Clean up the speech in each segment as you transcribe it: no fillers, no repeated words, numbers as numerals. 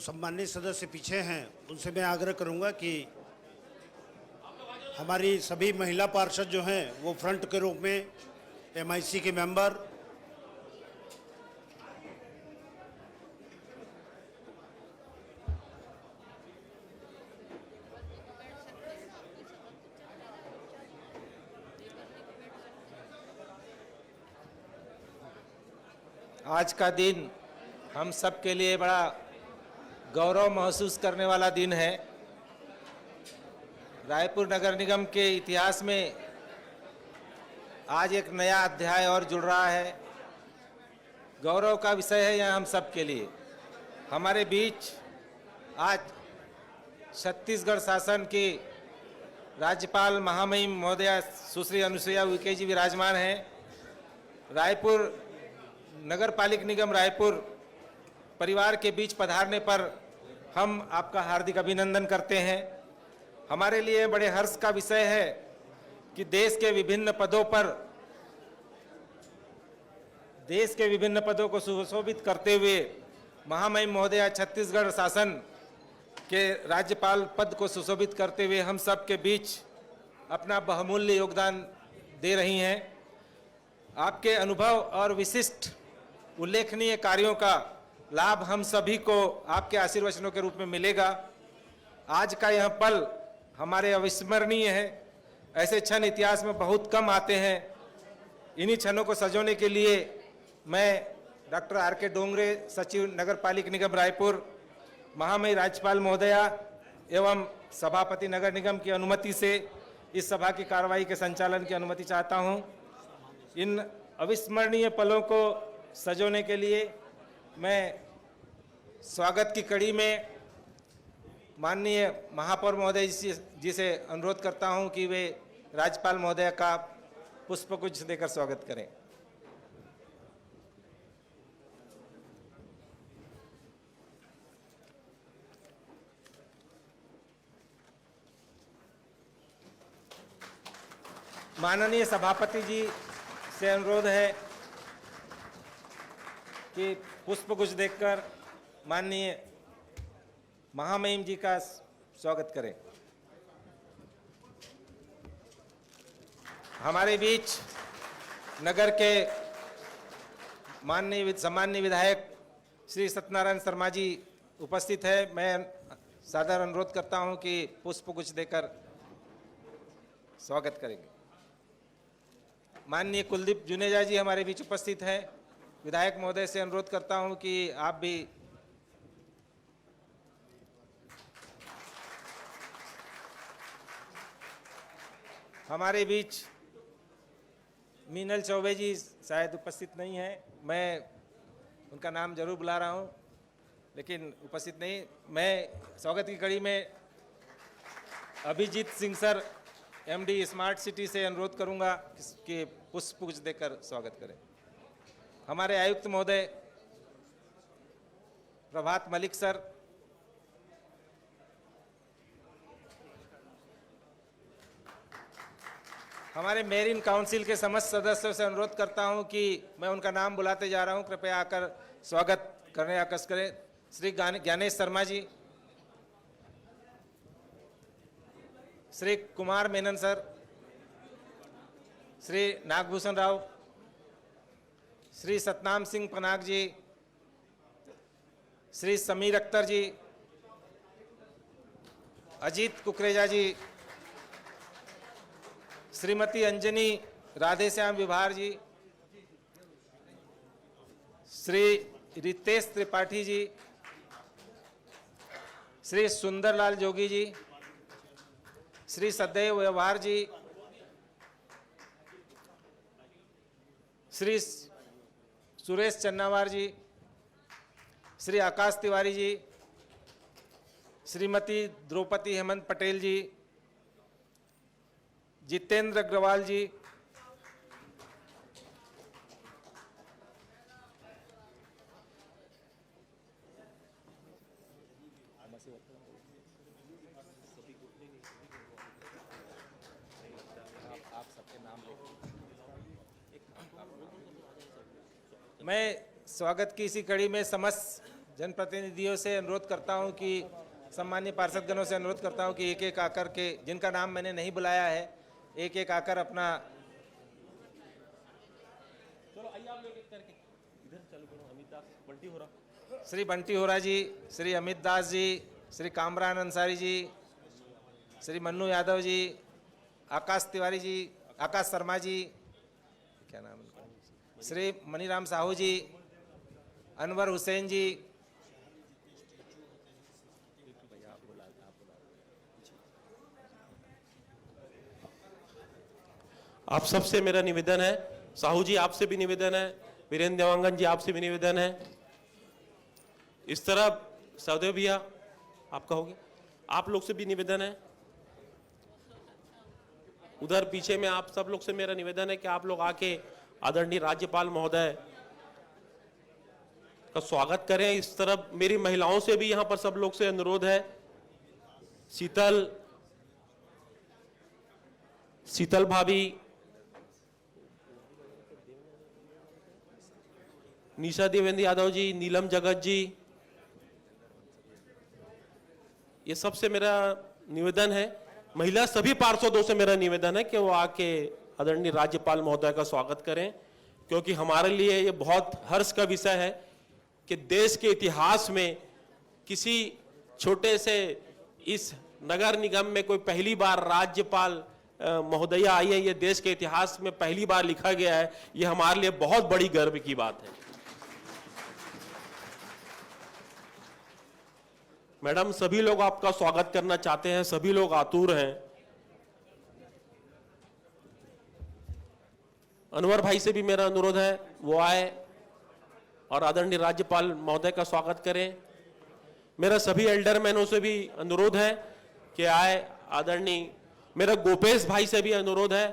सम्मानित सदस्य पीछे हैं उनसे मैं आग्रह करूंगा कि हमारी सभी महिला पार्षद जो हैं वो फ्रंट के रूप में एमआईसी के मेंबर, आज का दिन हम सब के लिए बड़ा गौरव महसूस करने वाला दिन है। रायपुर नगर निगम के इतिहास में आज एक नया अध्याय और जुड़ रहा है। गौरव का विषय है यह हम सब के लिए। हमारे बीच आज छत्तीसगढ़ शासन की राज्यपाल महामहिम महोदया सुश्री अनुसुईया उइके जी विराजमान हैं। रायपुर नगर पालिक निगम रायपुर परिवार के बीच पधारने पर हम आपका हार्दिक अभिनंदन करते हैं। हमारे लिए बड़े हर्ष का विषय है कि देश के विभिन्न पदों को सुशोभित करते हुए महामहिम महोदया छत्तीसगढ़ शासन के राज्यपाल पद को सुशोभित करते हुए हम सब के बीच अपना बहुमूल्य योगदान दे रही हैं। आपके अनुभव और विशिष्ट उल्लेखनीय कार्यों का लाभ हम सभी को आपके आशीर्वचनों के रूप में मिलेगा। आज का यह पल हमारे अविस्मरणीय है। ऐसे क्षण इतिहास में बहुत कम आते हैं। इन्हीं क्षणों को सजोने के लिए मैं डॉक्टर आर.के. डोंगरे, सचिव नगर पालिक निगम रायपुर, महामहिम राज्यपाल महोदया एवं सभापति नगर निगम की अनुमति से इस सभा की कार्रवाई के संचालन की अनुमति चाहता हूं। इन अविस्मरणीय पलों को सजोने के लिए मैं स्वागत की कड़ी में माननीय महापौर महोदय जी से अनुरोध करता हूं कि वे राज्यपाल महोदय का पुष्पगुच्छ देकर स्वागत करें। माननीय सभापति जी से अनुरोध है कि पुष्पगुच्छ देकर माननीय महामहिम जी का स्वागत करें। हमारे बीच नगर के सम्माननीय विधायक श्री सत्यनारायण शर्मा जी उपस्थित है। मैं सादर अनुरोध करता हूं कि पुष्पगुच्छ देकर स्वागत करेंगे। माननीय कुलदीप जुनेजा जी हमारे बीच उपस्थित हैं। विधायक महोदय से अनुरोध करता हूं कि आप भी हमारे बीच मीनल चौबे जी शायद उपस्थित नहीं हैं। मैं उनका नाम जरूर बुला रहा हूं लेकिन उपस्थित नहीं। मैं स्वागत की कड़ी में Abhijeet Singh sir MD smart city से अनुरोध करूंगा कि पुष्पगुच्छ देकर स्वागत करें। हमारे आयुक्त महोदय प्रभात मलिक सर, हमारे मेरीन काउंसिल के समस्त सदस्यों से अनुरोध करता हूं कि मैं उनका नाम बुलाते जा रहा हूं, कृपया आकर स्वागत करने आकर्ष करें। श्री ज्ञानेश शर्मा जी, श्री कुमार मेनन सर, श्री नागभूषण राव, श्री सतनाम सिंह पनाग जी, श्री समीर अख्तर जी, अजीत कुकरेजा जी, श्रीमती अंजनी राधेश्याम विभार जी, श्री रितेश त्रिपाठी जी, श्री सुंदरलाल जोगी जी, श्री सदैव व्यवहार जी, श्री सुरेश चन्नावार जी, श्री आकाश तिवारी जी, श्रीमती द्रौपदी हेमंत पटेल जी, जितेंद्र अग्रवाल जी, मैं स्वागत की इसी कड़ी में समस्त जनप्रतिनिधियों से अनुरोध करता हूं कि सम्मानीय पार्षदगणों से अनुरोध करता हूं कि एक एक आकर के, जिनका नाम मैंने नहीं बुलाया है, एक एक आकर अपना श्री बंटी होरा जी, श्री अमित दास जी, श्री कामरान अंसारी जी, श्री मन्नू यादव जी, आकाश तिवारी जी, आकाश शर्मा जी, क्या नाम उनका, श्री मनीराम साहू जी, अनवर हुसैन जी, आप सबसे मेरा निवेदन है, साहू जी आपसे भी निवेदन है, वीरेंद्र देवांगन जी आपसे भी निवेदन है, इस तरह सहदेव भैया आप कहोगे, आप लोग से भी निवेदन है, उधर पीछे में आप सब लोग से मेरा निवेदन है कि आप लोग आके आदरणीय राज्यपाल महोदय का स्वागत करें। इस तरह मेरी महिलाओं से भी यहां पर सब लोग से अनुरोध है, शीतल भाभी, निशा देवेंद्र यादव जी, नीलम जगत जी, ये सबसे मेरा निवेदन है। महिला सभी पार्षदों से मेरा निवेदन है कि वो आके आदरणीय राज्यपाल महोदय का स्वागत करें, क्योंकि हमारे लिए ये बहुत हर्ष का विषय है कि देश के इतिहास में किसी छोटे से इस नगर निगम में कोई पहली बार राज्यपाल महोदया आई है। ये देश के इतिहास में पहली बार लिखा गया है। ये हमारे लिए बहुत बड़ी गर्व की बात है। मैडम, सभी लोग आपका स्वागत करना चाहते हैं, सभी लोग आतुर हैं। अनवर भाई से भी मेरा अनुरोध है वो आए और आदरणीय राज्यपाल महोदय का स्वागत करें। मेरा सभी एल्डरमैनों से भी अनुरोध है कि आए। आदरणीय मेरा गोपेश भाई से भी अनुरोध है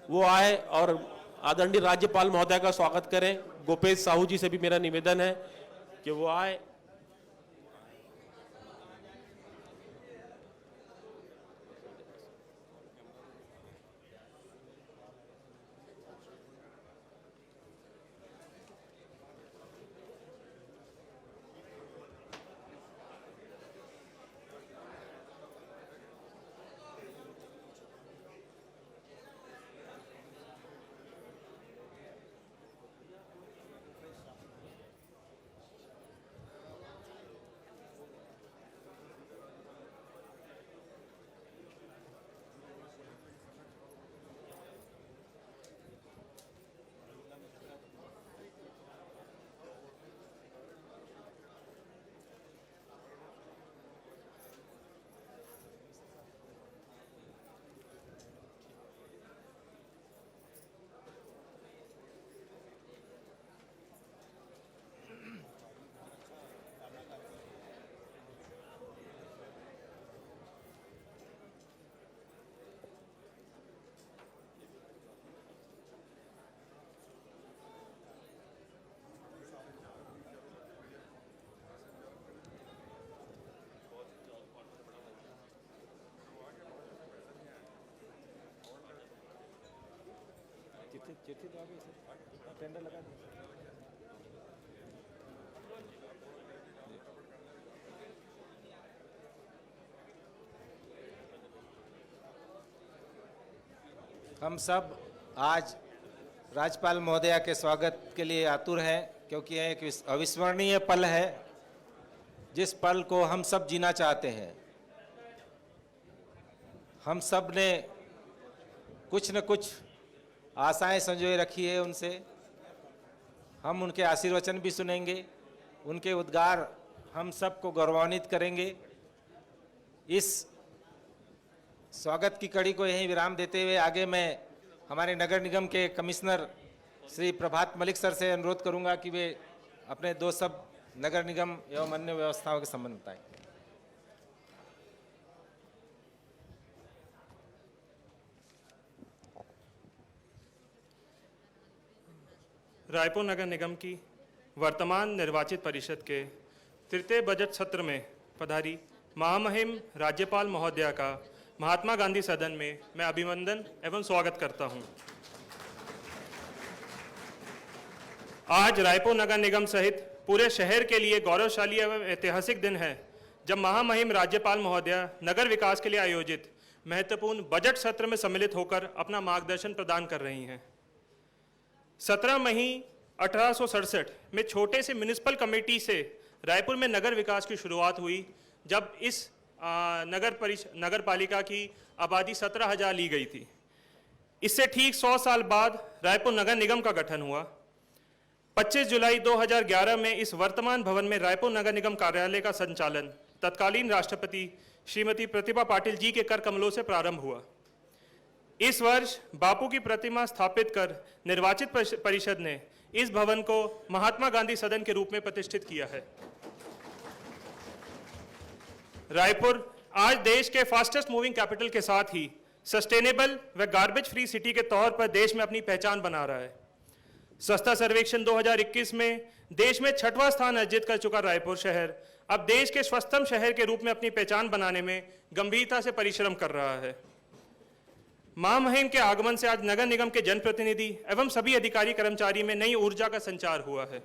वो आए और आदरणीय राज्यपाल महोदय का स्वागत करें। गोपेश साहू जी से भी मेरा निवेदन है कि वो आए। चिट्ठी तो आ गई, टेंडर लगा दिया। हम सब आज राज्यपाल महोदया के स्वागत के लिए आतुर हैं, क्योंकि यह एक अविस्मरणीय पल है जिस पल को हम सब जीना चाहते हैं। हम सब ने कुछ न कुछ आशाएं संजोए रखी है उनसे। हम उनके आशीर्वचन भी सुनेंगे, उनके उद्गार हम सबको गौरवान्वित करेंगे। इस स्वागत की कड़ी को यहीं विराम देते हुए आगे मैं हमारे नगर निगम के कमिश्नर श्री प्रभात मलिक सर से अनुरोध करूंगा कि वे अपने दो सब नगर निगम एवं अन्य व्यवस्थाओं के संबंध बताएं। रायपुर नगर निगम की वर्तमान निर्वाचित परिषद के तृतीय बजट सत्र में पधारी महामहिम राज्यपाल महोदया का महात्मा गांधी सदन में मैं अभिनंदन एवं स्वागत करता हूं। आज रायपुर नगर निगम सहित पूरे शहर के लिए गौरवशाली एवं ऐतिहासिक दिन है जब महामहिम राज्यपाल महोदया नगर विकास के लिए आयोजित महत्वपूर्ण बजट सत्र में सम्मिलित होकर अपना मार्गदर्शन प्रदान कर रही हैं। 17 मई 1867 में छोटे से म्युनिसिपल कमेटी से रायपुर में नगर विकास की शुरुआत हुई, जब इस नगर पालिका की आबादी 17,000 ली गई थी। इससे ठीक 100 साल बाद रायपुर नगर निगम का गठन हुआ। 25 जुलाई 2011 में इस वर्तमान भवन में रायपुर नगर निगम कार्यालय का संचालन तत्कालीन राष्ट्रपति श्रीमती प्रतिभा पाटिल जी के कर कमलों से प्रारंभ हुआ। इस वर्ष बापू की प्रतिमा स्थापित कर निर्वाचित परिषद ने इस भवन को महात्मा गांधी सदन के रूप में प्रतिष्ठित किया है। रायपुर आज देश के फास्टेस्ट मूविंग कैपिटल के साथ ही सस्टेनेबल व गार्बेज फ्री सिटी के तौर पर देश में अपनी पहचान बना रहा है। स्वच्छता सर्वेक्षण 2021 में देश में 6वां स्थान अर्जित कर चुका रायपुर शहर अब देश के स्वच्छतम शहर के रूप में अपनी पहचान बनाने में गंभीरता से परिश्रम कर रहा है। महामहिम के आगमन से आज नगर निगम के जनप्रतिनिधि एवं सभी अधिकारी कर्मचारी में नई ऊर्जा का संचार हुआ है।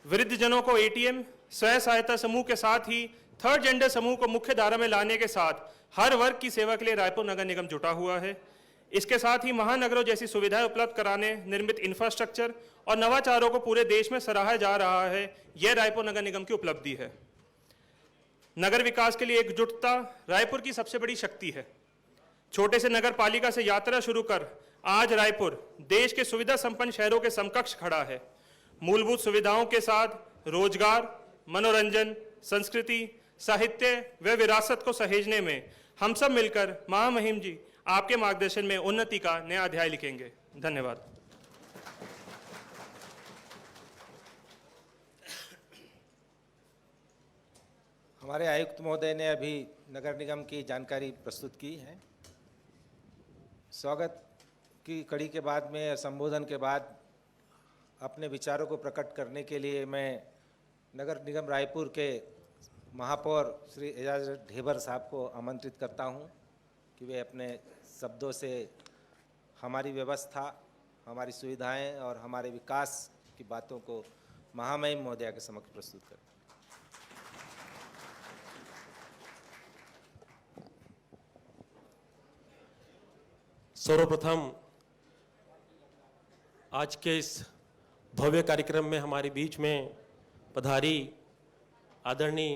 वृद्धजनों को एटीएम, स्वयं सहायता समूह के साथ ही थर्ड जेंडर समूह को मुख्य धारा में लाने के साथ हर वर्ग की सेवा के लिए रायपुर नगर निगम जुटा हुआ है। इसके साथ ही महानगरों जैसी सुविधाएं उपलब्ध कराने निर्मित इंफ्रास्ट्रक्चर और नवाचारों को पूरे देश में सराहा जा रहा है। यह रायपुर नगर निगम की उपलब्धि है। नगर विकास के लिए एकजुटता रायपुर की सबसे बड़ी शक्ति है। छोटे से नगर पालिका से यात्रा शुरू कर आज रायपुर देश के सुविधा संपन्न शहरों के समकक्ष खड़ा है। मूलभूत सुविधाओं के साथ रोजगार, मनोरंजन, संस्कृति, साहित्य व विरासत को सहेजने में हम सब मिलकर महामहिम जी आपके मार्गदर्शन में उन्नति का नया अध्याय लिखेंगे। धन्यवाद। हमारे आयुक्त महोदय ने अभी नगर निगम की जानकारी प्रस्तुत की है। स्वागत की कड़ी के बाद में, संबोधन के बाद अपने विचारों को प्रकट करने के लिए मैं नगर निगम रायपुर के महापौर श्री एजाज ढेबर साहब को आमंत्रित करता हूं कि वे अपने शब्दों से हमारी व्यवस्था, हमारी सुविधाएं और हमारे विकास की बातों को महामहिम महोदया के समक्ष प्रस्तुत करें। सर्वप्रथम आज के इस भव्य कार्यक्रम में हमारे बीच में पधारी आदरणीय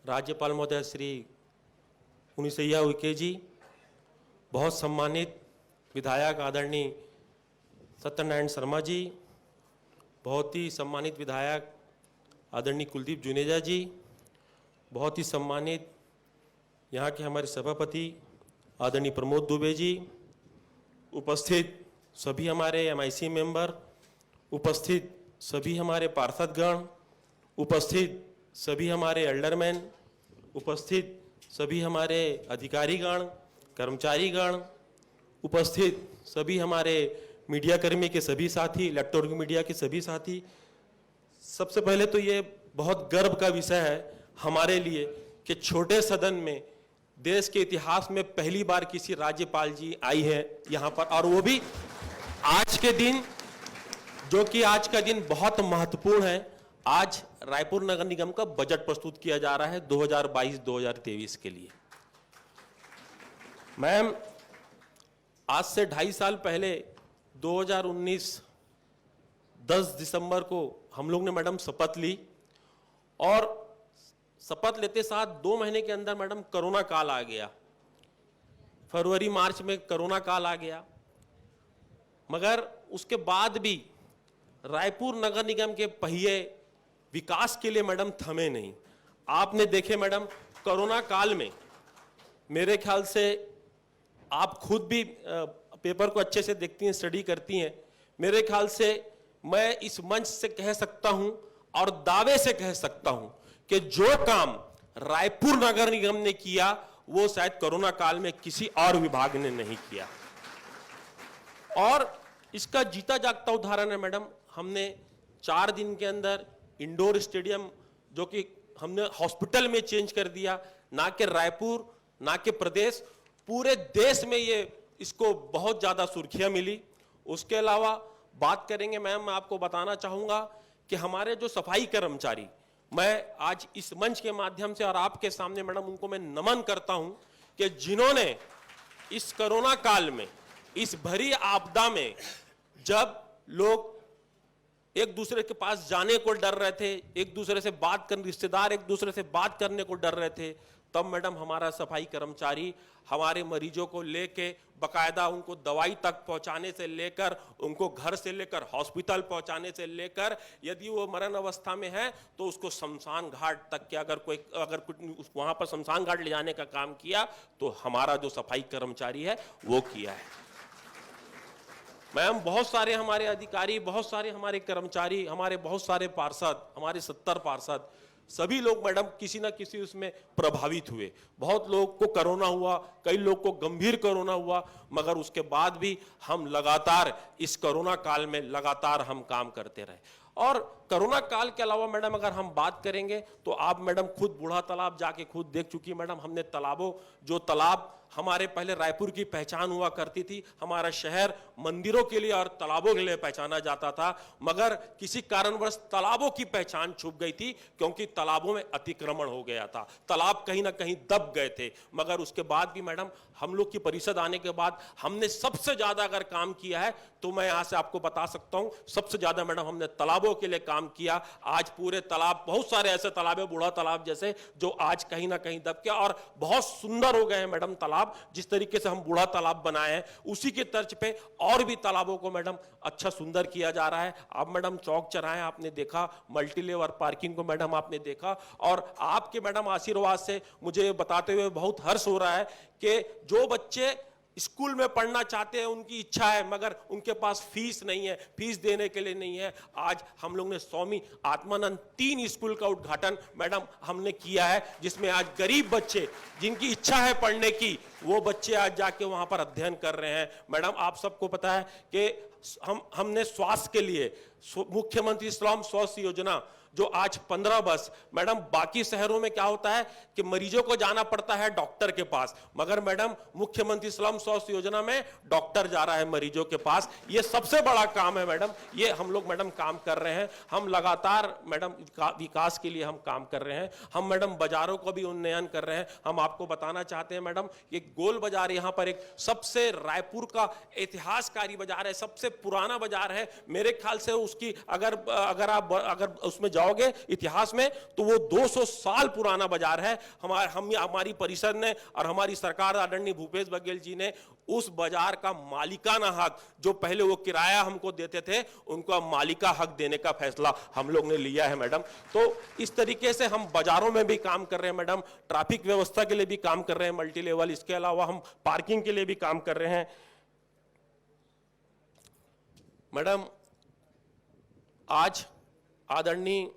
राज्यपाल महोदय श्री उनिसैया उइके जी, बहुत सम्मानित विधायक आदरणीय सत्यनारायण शर्मा जी, बहुत ही सम्मानित विधायक आदरणीय कुलदीप जुनेजा जी, बहुत ही सम्मानित यहाँ के हमारे सभापति आदरणीय प्रमोद दुबे जी, उपस्थित सभी हमारे MIC मेंबर, उपस्थित सभी हमारे पार्षदगण, उपस्थित सभी सभी एल्डरमैन, उपस्थित सभी हमारे अधिकारीगण, कर्मचारीगण, उपस्थित सभी हमारे मीडिया कर्मी के सभी साथी, इलेक्ट्रॉनिक मीडिया के सभी साथी। सबसे पहले तो ये बहुत गर्व का विषय है हमारे लिए कि छोटे सदन में देश के इतिहास में पहली बार किसी राज्यपाल जी आई है यहाँ पर, और वो भी आज के दिन, जो कि आज का दिन बहुत महत्वपूर्ण है। आज रायपुर नगर निगम का बजट प्रस्तुत किया जा रहा है 2022-2023 के लिए। मैम, आज से 2.5 साल पहले 2019 10 दिसंबर को हम लोग ने मैडम शपथ ली, और शपथ लेते साथ 2 महीने के अंदर मैडम कोरोना काल आ गया। फरवरी मार्च में कोरोना काल आ गया, मगर उसके बाद भी रायपुर नगर निगम के पहिए विकास के लिए मैडम थमे नहीं। आपने देखे मैडम, कोरोना काल में मेरे ख्याल से आप खुद भी पेपर को अच्छे से देखती हैं, स्टडी करती हैं। मेरे ख्याल से मैं इस मंच से कह सकता हूं और दावे से कह सकता हूं कि जो काम रायपुर नगर निगम ने किया वो शायद कोरोना काल में किसी और विभाग ने नहीं किया। और इसका जीता जागता उदाहरण है मैडम, हमने 4 दिन के अंदर इंडोर स्टेडियम, जो कि हमने हॉस्पिटल में चेंज कर दिया, ना कि रायपुर, ना कि प्रदेश, पूरे देश में ये इसको बहुत ज्यादा सुर्खियां मिली। उसके अलावा बात करेंगे मैम, मैं आपको बताना चाहूंगा कि हमारे जो सफाई कर्मचारी, मैं आज इस मंच के माध्यम से और आपके सामने मैडम उनको मैं नमन करता हूं कि जिन्होंने इस कोरोना काल में, इस भरी आपदा में, जब लोग एक दूसरे के पास जाने को डर रहे थे, एक दूसरे से बात करने, रिश्तेदार एक दूसरे से बात करने को डर रहे थे, तब मैडम हमारा सफाई कर्मचारी हमारे मरीजों को लेके बकायदा उनको दवाई तक पहुंचाने से लेकर, उनको घर से लेकर हॉस्पिटल पहुंचाने से लेकर, यदि वो मरण अवस्था में है तो उसको शमशान घाट तक के, अगर कुछ वहां पर शमशान घाट ले जाने का काम किया तो हमारा जो सफाई कर्मचारी है वो किया है। मैम बहुत सारे हमारे अधिकारी, बहुत सारे हमारे कर्मचारी, हमारे बहुत सारे पार्षद, हमारे 70 पार्षद, सभी लोग मैडम किसी ना किसी उसमें प्रभावित हुए। बहुत लोग को कोरोना हुआ, कई लोग को गंभीर कोरोना हुआ, मगर उसके बाद भी हम लगातार इस कोरोना काल में लगातार हम काम करते रहे। और कोरोना काल के अलावा मैडम अगर हम बात करेंगे तो आप मैडम खुद बूढ़ा तालाब जाके खुद देख चुकी मैडम। हमने तालाबों, जो तालाब हमारे पहले रायपुर की पहचान हुआ करती थी, हमारा शहर मंदिरों के लिए और तालाबों के लिए पहचाना जाता था, मगर किसी कारणवश तालाबों की पहचान छुप गई थी, क्योंकि तालाबों में अतिक्रमण हो गया था, तालाब कहीं ना कहीं दब गए थे। मगर उसके बाद भी मैडम हम लोग की परिषद आने के बाद हमने सबसे ज्यादा अगर काम किया है तो मैं यहां से आपको बता सकता हूं, सबसे ज्यादा मैडम हमने तालाबों के लिए काम किया। आज पूरे तालाब, बहुत सारे ऐसे तालाब है, बूढ़ा तालाब जैसे, जो आज कहीं ना कहीं दब के और बहुत सुंदर हो गए हैं मैडम तालाब। जिस तरीके से हम बूढ़ा तालाब बनाए हैं उसी के तर्ज पे और भी तालाबों को मैडम अच्छा सुंदर किया जा रहा है। अब मैडम चौक चौराहे आपने देखा, मल्टी लेवल पार्किंग को मैडम आपने देखा, और आपके मैडम आशीर्वाद से मुझे बताते हुए बहुत हर्ष हो रहा है कि जो बच्चे स्कूल में पढ़ना चाहते हैं, उनकी इच्छा है मगर उनके पास फीस नहीं है, फीस देने के लिए नहीं है। आज हम लोग ने स्वामी आत्मानंद 3 स्कूल का उद्घाटन मैडम हमने किया है, जिसमें आज गरीब बच्चे जिनकी इच्छा है पढ़ने की, वो बच्चे आज जाके वहां पर अध्ययन कर रहे हैं। मैडम आप सबको पता है कि हमने स्वास्थ्य के लिए मुख्यमंत्री श्रम स्वास्थ्य योजना, जो आज 15 बस, मैडम बाकी शहरों में क्या होता है कि मरीजों को जाना पड़ता है डॉक्टर के पास, मगर मैडम मुख्यमंत्री श्रम स्वास्थ्य योजना में डॉक्टर जा रहा है मरीजों के पास। ये सबसे बड़ा काम है मैडम, ये हम लोग मैडम काम कर रहे हैं। हम लगातार मैडम विकास के लिए हम काम कर रहे हैं। हम मैडम बाजारों को भी उन्नयन कर रहे हैं। हम आपको बताना चाहते हैं मैडम, एक गोल बाजार यहाँ पर एक सबसे रायपुर का इतिहासकारी बाजार है, सबसे पुराना बाजार है। मेरे ख्याल से उसकी अगर उसमें जाओगे इतिहास में तो वो 200 साल पुराना बाजार है। हमारी परिषद ने और हमारी सरकार आदरणीय भूपेश बघेल जी ने उस बाजार का मालिकाना हक, जो पहले वो किराया हमको देते थे, उनको मालिका हक देने का फैसला हम लोग ने लिया है मैडम। तो इस तरीके से हम बाजारों में भी काम कर रहे हैं मैडम, ट्रैफिक व्यवस्था के लिए भी काम कर रहे हैं मल्टी लेवल, इसके अलावा हम पार्किंग के लिए भी काम कर रहे हैं। मैडम आज आदरणीय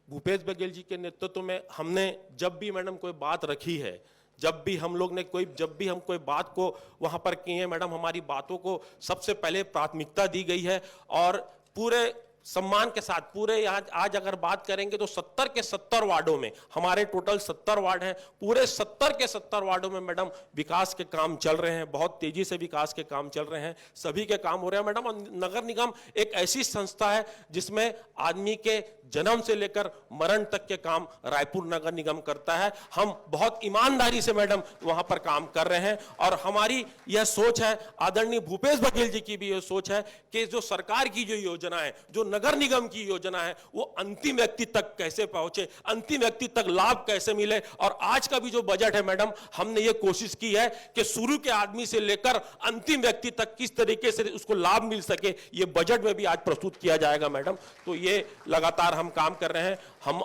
भूपेश बघेल जी के नेतृत्व में हमने जब भी मैडम कोई बात रखी है, जब भी हम कोई बात को वहां पर किए हैं मैडम, हमारी बातों को सबसे पहले प्राथमिकता दी गई है। और पूरे सम्मान के साथ पूरे आज अगर बात करेंगे तो 70 के 70 वार्डों में, हमारे टोटल 70 वार्ड हैं, पूरे 70 के 70 वार्डों में मैडम विकास के काम चल रहे हैं, बहुत तेजी से विकास के काम चल रहे हैं, सभी के काम हो रहे हैं मैडम। और नगर निगम एक ऐसी संस्था है जिसमें आदमी के जन्म से लेकर मरण तक के काम रायपुर नगर निगम करता है। हम बहुत ईमानदारी से मैडम वहां पर काम कर रहे हैं और हमारी यह सोच है, आदरणीय भूपेश बघेल जी की भी यह सोच है कि जो सरकार की जो योजना है, जो नगर निगम की योजना है, वो अंतिम व्यक्ति तक कैसे पहुंचे, अंतिम व्यक्ति तक लाभ कैसे मिले। और आज का भी जो बजट है मैडम, हमने ये कोशिश की है कि शुरू के आदमी से लेकर अंतिम व्यक्ति तक किस तरीके से उसको लाभ मिल सके, ये बजट में भी आज प्रस्तुत किया जाएगा मैडम। तो ये लगातार हम काम कर रहे हैं। हम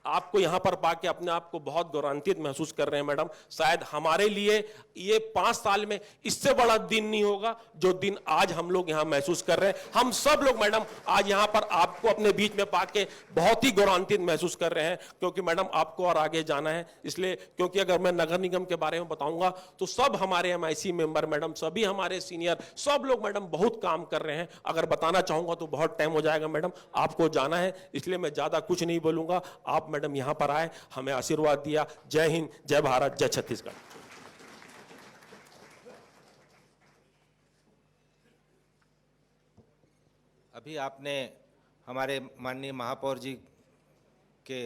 आपको यहां पर पाके अपने आप को बहुत गौरवान्वित महसूस कर रहे हैं मैडम। शायद हमारे लिए ये 5 साल में इससे बड़ा दिन नहीं होगा जो दिन आज हम लोग यहां महसूस कर रहे हैं। हम सब लोग मैडम आज यहां पर आपको अपने बीच में पाके बहुत ही गौरवान्वित महसूस कर रहे हैं, क्योंकि मैडम आपको और आगे जाना है। इसलिए क्योंकि अगर मैं नगर निगम के बारे में बताऊंगा तो सब हमारे MIC मेंबर मैडम, सभी हमारे सीनियर, सब लोग मैडम बहुत काम कर रहे हैं। अगर बताना चाहूंगा तो बहुत टाइम हो जाएगा मैडम, आपको जाना है, इसलिए मैं ज्यादा कुछ नहीं बोलूंगा। आप मैडम यहां पर आए, हमें आशीर्वाद दिया। जय हिंद, जय भारत, जय छत्तीसगढ़। अभी आपने हमारे माननीय महापौर जी के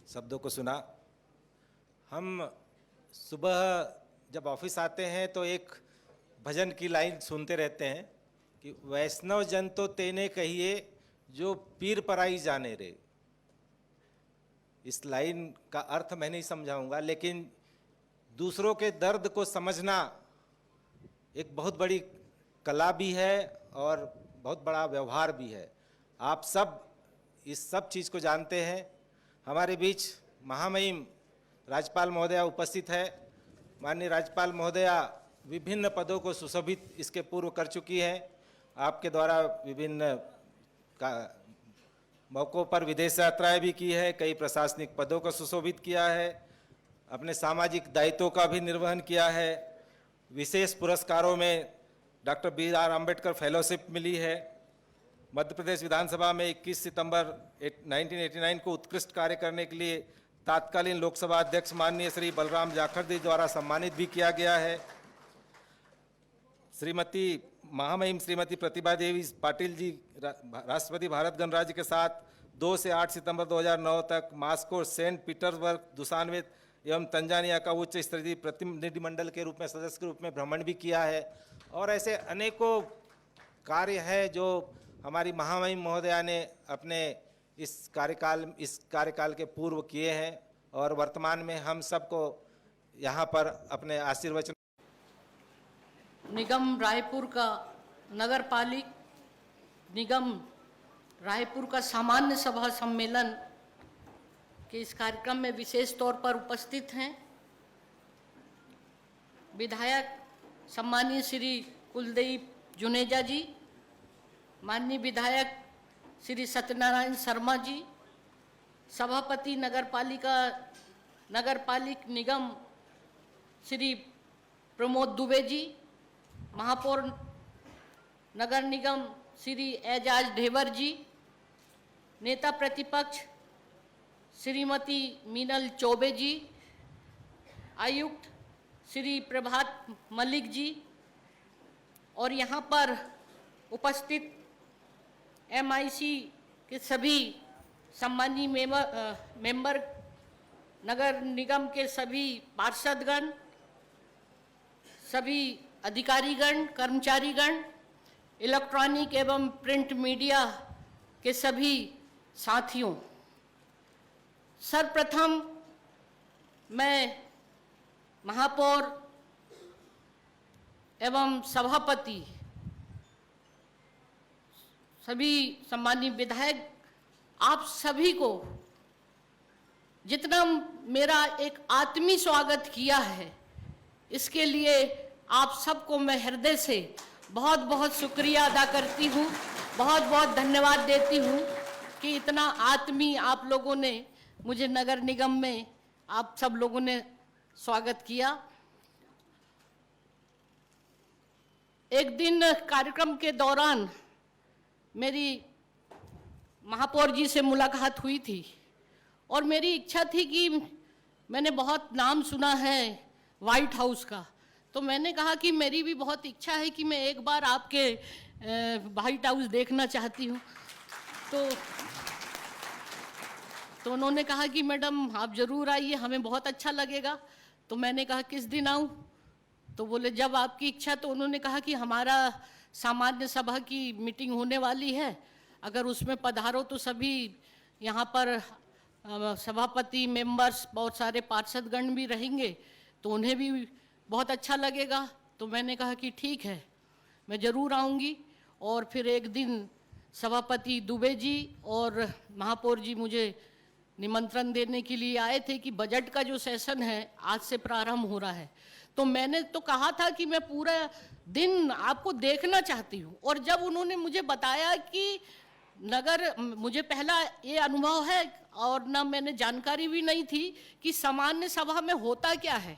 शब्दों को सुना। हम सुबह जब ऑफिस आते हैं तो एक भजन की लाइन सुनते रहते हैं कि वैष्णव जन तो तेने कहिए जो पीर पराई जाने रे। इस लाइन का अर्थ मैं नहीं समझाऊंगा, लेकिन दूसरों के दर्द को समझना एक बहुत बड़ी कला भी है और बहुत बड़ा व्यवहार भी है। आप सब इस सब चीज़ को जानते हैं। हमारे बीच महामहिम राज्यपाल महोदया उपस्थित है। माननीय राज्यपाल महोदया विभिन्न पदों को सुशोभित इसके पूर्व कर चुकी हैं। आपके द्वारा विभिन्न मौक़ों पर विदेश यात्राएं भी की है, कई प्रशासनिक पदों को सुशोभित किया है, अपने सामाजिक दायित्वों का भी निर्वहन किया है। विशेष पुरस्कारों में डॉक्टर बी.आर. अम्बेडकर फेलोशिप मिली है। मध्य प्रदेश विधानसभा में 21 सितंबर 1989 को उत्कृष्ट कार्य करने के लिए तत्कालीन लोकसभा अध्यक्ष माननीय श्री बलराम जाखड़ जी द्वारा सम्मानित भी किया गया है। श्रीमती महामहिम श्रीमती प्रतिभा देवी पाटिल जी राष्ट्रपति भारत गणराज्य के साथ 2 से 8 सितंबर 2009 तक मास्को, सेंट पीटर्सबर्ग, दुशान्बे एवं तंजानिया का उच्च स्तरीय प्रतिनिधिमंडल के रूप में सदस्य के रूप में भ्रमण भी किया है। और ऐसे अनेकों कार्य हैं जो हमारी महामहिम महोदया ने अपने इस कार्यकाल के पूर्व किए हैं और वर्तमान में हम सबको यहाँ पर अपने आशीर्वचन। निगम रायपुर का नगर पालिक निगम रायपुर का सामान्य सभा सम्मेलन के इस कार्यक्रम में विशेष तौर पर उपस्थित हैं विधायक सम्मानीय श्री कुलदीप जुनेजा जी, माननीय विधायक श्री सत्यनारायण शर्मा जी, सभापति नगरपालिक निगम श्री प्रमोद दुबे जी, महापौर नगर निगम श्री एजाज ढेबर जी, नेता प्रतिपक्ष श्रीमती मीनल चौबे जी, आयुक्त श्री प्रभात मलिक जी और यहाँ पर उपस्थित MIC के सभी सम्मानीय मेंबर, नगर निगम के सभी पार्षदगण, सभी अधिकारीगण, कर्मचारीगण, इलेक्ट्रॉनिक एवं प्रिंट मीडिया के सभी साथियों, सर्वप्रथम मैं महापौर एवं सभापति, सभी सम्मानीय विधायक, आप सभी को जितना मेरा एक आत्मीय स्वागत किया है, इसके लिए आप सबको मैं हृदय से बहुत बहुत शुक्रिया अदा करती हूँ, बहुत बहुत धन्यवाद देती हूँ कि इतना आत्मीय आप लोगों ने मुझे नगर निगम में आप सब लोगों ने स्वागत किया। एक दिन कार्यक्रम के दौरान मेरी महापौर जी से मुलाकात हुई थी और मेरी इच्छा थी कि मैंने बहुत नाम सुना है व्हाइट हाउस का, तो मैंने कहा कि मेरी भी बहुत इच्छा है कि मैं एक बार आपके व्हाइट हाउस देखना चाहती हूँ। तो उन्होंने कहा कि मैडम आप ज़रूर आइए, हमें बहुत अच्छा लगेगा। तो मैंने कहा किस दिन आऊँ? तो बोले जब आपकी इच्छा। तो उन्होंने कहा कि हमारा सामान्य सभा की मीटिंग होने वाली है, अगर उसमें पधारो तो सभी यहाँ पर सभापति, मेंबर्स, बहुत सारे पार्षदगण भी रहेंगे तो उन्हें भी बहुत अच्छा लगेगा। तो मैंने कहा कि ठीक है, मैं ज़रूर आऊँगी। और फिर एक दिन सभापति दुबे जी और महापौर जी मुझे निमंत्रण देने के लिए आए थे कि बजट का जो सेशन है आज से प्रारंभ हो रहा है। तो मैंने तो कहा था कि मैं पूरा दिन आपको देखना चाहती हूँ। और जब उन्होंने मुझे बताया कि मुझे पहला ये अनुभव है और ना मैंने जानकारी भी नहीं थी कि सामान्य सभा में होता क्या है,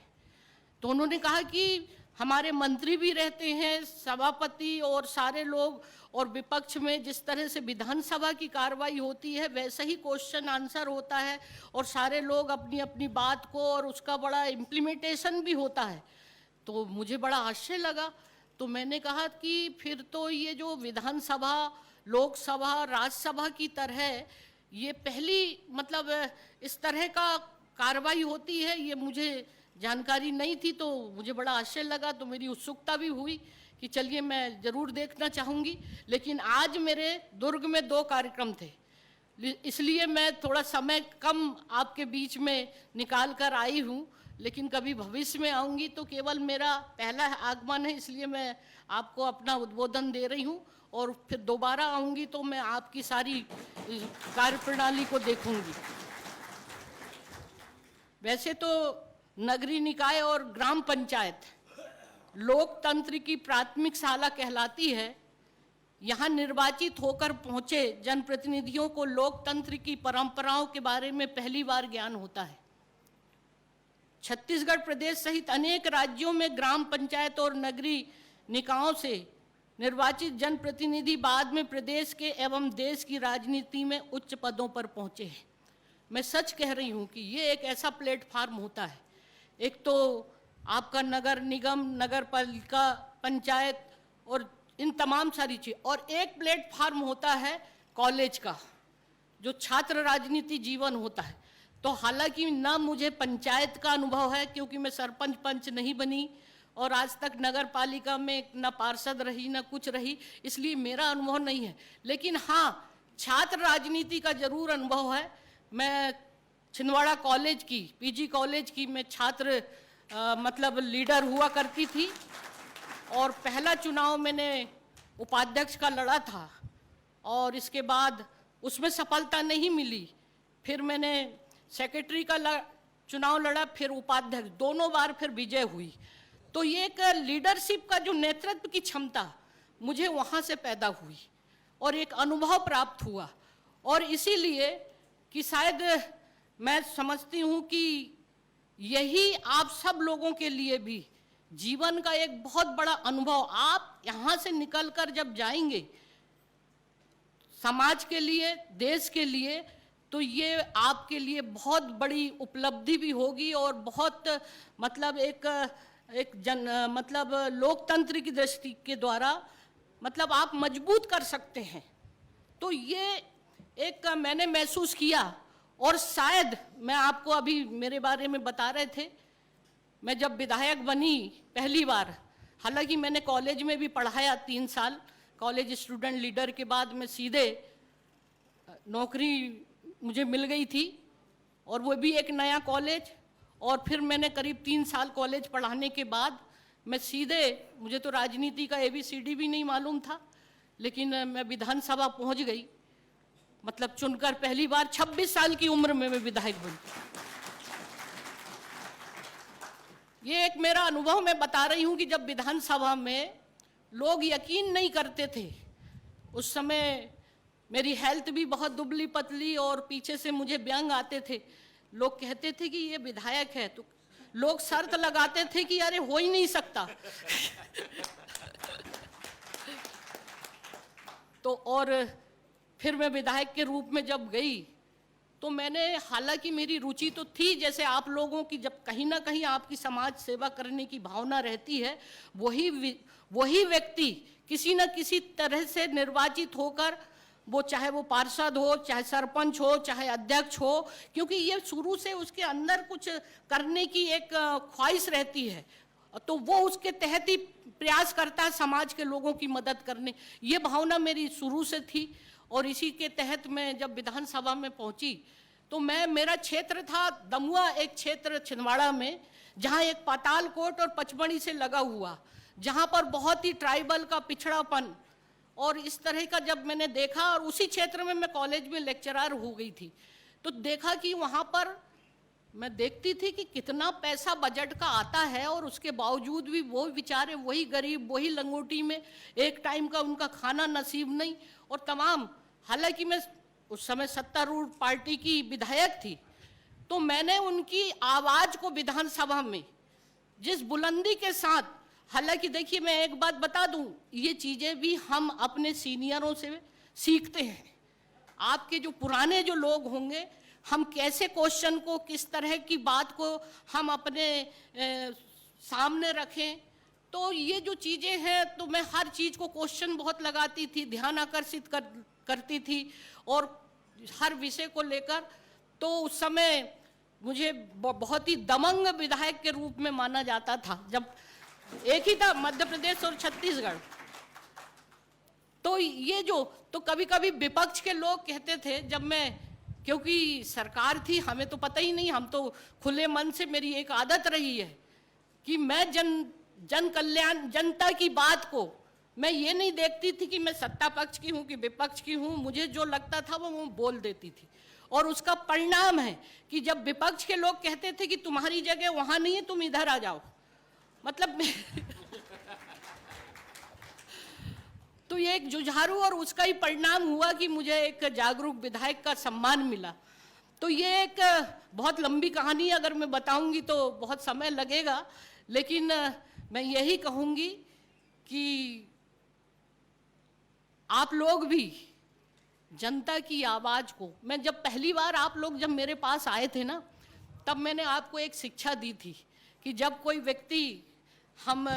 तो उन्होंने कहा कि हमारे मंत्री भी रहते हैं, सभापति और सारे लोग, और विपक्ष में जिस तरह से विधानसभा की कार्रवाई होती है वैसे ही क्वेश्चन आंसर होता है और सारे लोग अपनी अपनी बात को, और उसका बड़ा इम्प्लीमेंटेशन भी होता है। तो मुझे बड़ा आश्चर्य लगा। तो मैंने कहा कि फिर तो ये जो विधानसभा लोकसभा राज्यसभा की तरह ये पहली मतलब इस तरह का कार्रवाई होती है, ये मुझे जानकारी नहीं थी। तो मुझे बड़ा आश्चर्य लगा, तो मेरी उत्सुकता भी हुई कि चलिए मैं ज़रूर देखना चाहूँगी। लेकिन आज मेरे दुर्ग में 2 कार्यक्रम थे, इसलिए मैं थोड़ा समय कम आपके बीच में निकाल कर आई हूँ। लेकिन कभी भविष्य में आऊँगी तो केवल मेरा पहला आगमन है, इसलिए मैं आपको अपना उद्बोधन दे रही हूँ। और फिर दोबारा आऊँगी तो मैं आपकी सारी कार्यप्रणाली को देखूँगी। वैसे तो नगरीय निकाय और ग्राम पंचायत लोकतंत्र की प्राथमिक शाला कहलाती है। यहाँ निर्वाचित होकर पहुँचे जनप्रतिनिधियों को लोकतंत्र की परंपराओं के बारे में पहली बार ज्ञान होता है। छत्तीसगढ़ प्रदेश सहित अनेक राज्यों में ग्राम पंचायत और नगरीय निकायों से निर्वाचित जनप्रतिनिधि बाद में प्रदेश के एवं देश की राजनीति में उच्च पदों पर पहुँचे हैं। मैं सच कह रही हूँ कि ये एक ऐसा प्लेटफार्म होता है, एक तो आपका नगर निगम, नगर पालिका, पंचायत और इन तमाम सारी चीज़, और एक प्लेटफार्म होता है कॉलेज का, जो छात्र राजनीति जीवन होता है। तो हालांकि ना मुझे पंचायत का अनुभव है, क्योंकि मैं सरपंच पंच नहीं बनी और आज तक नगर पालिका में ना पार्षद रही ना कुछ रही, इसलिए मेरा अनुभव नहीं है। लेकिन हाँ, छात्र राजनीति का जरूर अनुभव है। मैं छिंदवाड़ा कॉलेज की, पीजी कॉलेज की मैं छात्र मतलब लीडर हुआ करती थी, और पहला चुनाव मैंने उपाध्यक्ष का लड़ा था, और इसके बाद उसमें सफलता नहीं मिली। फिर मैंने सेक्रेटरी का चुनाव लड़ा, फिर उपाध्यक्ष, दोनों बार फिर विजय हुई। तो ये एक लीडरशिप का जो नेतृत्व की क्षमता मुझे वहाँ से पैदा हुई और एक अनुभव प्राप्त हुआ। और इसीलिए कि शायद मैं समझती हूँ कि यही आप सब लोगों के लिए भी जीवन का एक बहुत बड़ा अनुभव, आप यहाँ से निकलकर जब जाएंगे समाज के लिए, देश के लिए, तो ये आपके लिए बहुत बड़ी उपलब्धि भी होगी और बहुत मतलब एक मतलब लोकतंत्र की दृष्टि के द्वारा मतलब आप मजबूत कर सकते हैं। तो ये एक मैंने महसूस किया। और शायद मैं आपको अभी मेरे बारे में बता रहे थे, मैं जब विधायक बनी पहली बार, हालांकि मैंने कॉलेज में भी पढ़ाया 3 साल, कॉलेज स्टूडेंट लीडर के बाद मैं सीधे नौकरी मुझे मिल गई थी, और वो भी एक नया कॉलेज। और फिर मैंने करीब 3 साल कॉलेज पढ़ाने के बाद मैं सीधे, मुझे तो राजनीति का ABCD भी नहीं मालूम था, लेकिन मैं विधानसभा पहुंच गई, मतलब चुनकर पहली बार 26 साल की उम्र में मैं विधायक बनी। ये एक मेरा अनुभव मैं बता रही हूँ कि जब विधानसभा में लोग यकीन नहीं करते थे, उस समय मेरी हेल्थ भी बहुत दुबली पतली और पीछे से मुझे व्यंग आते थे। लोग कहते थे कि ये विधायक है, तो लोग शर्त लगाते थे कि अरे हो ही नहीं सकता। तो और फिर मैं विधायक के रूप में जब गई तो मैंने, हालांकि मेरी रुचि तो थी, जैसे आप लोगों की जब कहीं ना कहीं आपकी समाज सेवा करने की भावना रहती है, वही व्यक्ति किसी न किसी तरह से निर्वाचित होकर, वो चाहे वो पार्षद हो, चाहे सरपंच हो, चाहे अध्यक्ष हो, क्योंकि ये शुरू से उसके अंदर कुछ करने की एक ख्वाहिश रहती है, तो वो उसके तहत ही प्रयास करता है समाज के लोगों की मदद करने। ये भावना मेरी शुरू से थी। और इसी के तहत मैं जब विधानसभा में पहुंची तो मेरा क्षेत्र था दमुआ, एक क्षेत्र छिंदवाड़ा में, जहां एक पातालकोट और पचमढ़ी से लगा हुआ, जहां पर बहुत ही ट्राइबल का पिछड़ापन और इस तरह का जब मैंने देखा, और उसी क्षेत्र में मैं कॉलेज में लेक्चरर हो गई थी, तो देखा कि वहाँ पर मैं देखती थी कि कितना पैसा बजट का आता है, और उसके बावजूद भी वो बेचारे, वही गरीब, वही लंगोटी में एक टाइम का उनका खाना नसीब नहीं, और तमाम। हालांकि मैं उस समय सत्तारूढ़ पार्टी की विधायक थी, तो मैंने उनकी आवाज़ को विधानसभा में जिस बुलंदी के साथ, हालांकि देखिए मैं एक बात बता दूं, ये चीज़ें भी हम अपने सीनियरों से सीखते हैं। आपके जो पुराने जो लोग होंगे, हम कैसे क्वेश्चन को, किस तरह की बात को हम अपने सामने रखें, तो ये जो चीज़ें हैं, तो मैं हर चीज़ को क्वेश्चन बहुत लगाती थी, ध्यान आकर्षित करती थी और हर विषय को लेकर। तो उस समय मुझे बहुत ही दमंग विधायक के रूप में माना जाता था, जब एक ही था मध्य प्रदेश और छत्तीसगढ़। तो ये जो, तो कभी कभी विपक्ष के लोग कहते थे, जब मैं, क्योंकि सरकार थी, हमें तो पता ही नहीं, हम तो खुले मन से, मेरी एक आदत रही है कि मैं जन कल्याण, जनता की बात को मैं ये नहीं देखती थी कि मैं सत्ता पक्ष की हूँ कि विपक्ष की हूँ। मुझे जो लगता था वो बोल देती थी, और उसका परिणाम है कि जब विपक्ष के लोग कहते थे कि तुम्हारी जगह वहां नहीं है, तुम इधर आ जाओ, मतलब तो ये एक जुझारू, और उसका ही परिणाम हुआ कि मुझे एक जागरूक विधायक का सम्मान मिला। तो ये एक बहुत लंबी कहानी, अगर मैं बताऊंगी तो बहुत समय लगेगा, लेकिन मैं यही कहूंगी कि आप लोग भी जनता की आवाज को, मैं जब पहली बार आप लोग जब मेरे पास आए थे ना, तब मैंने आपको एक शिक्षा दी थी कि जब कोई व्यक्ति, हम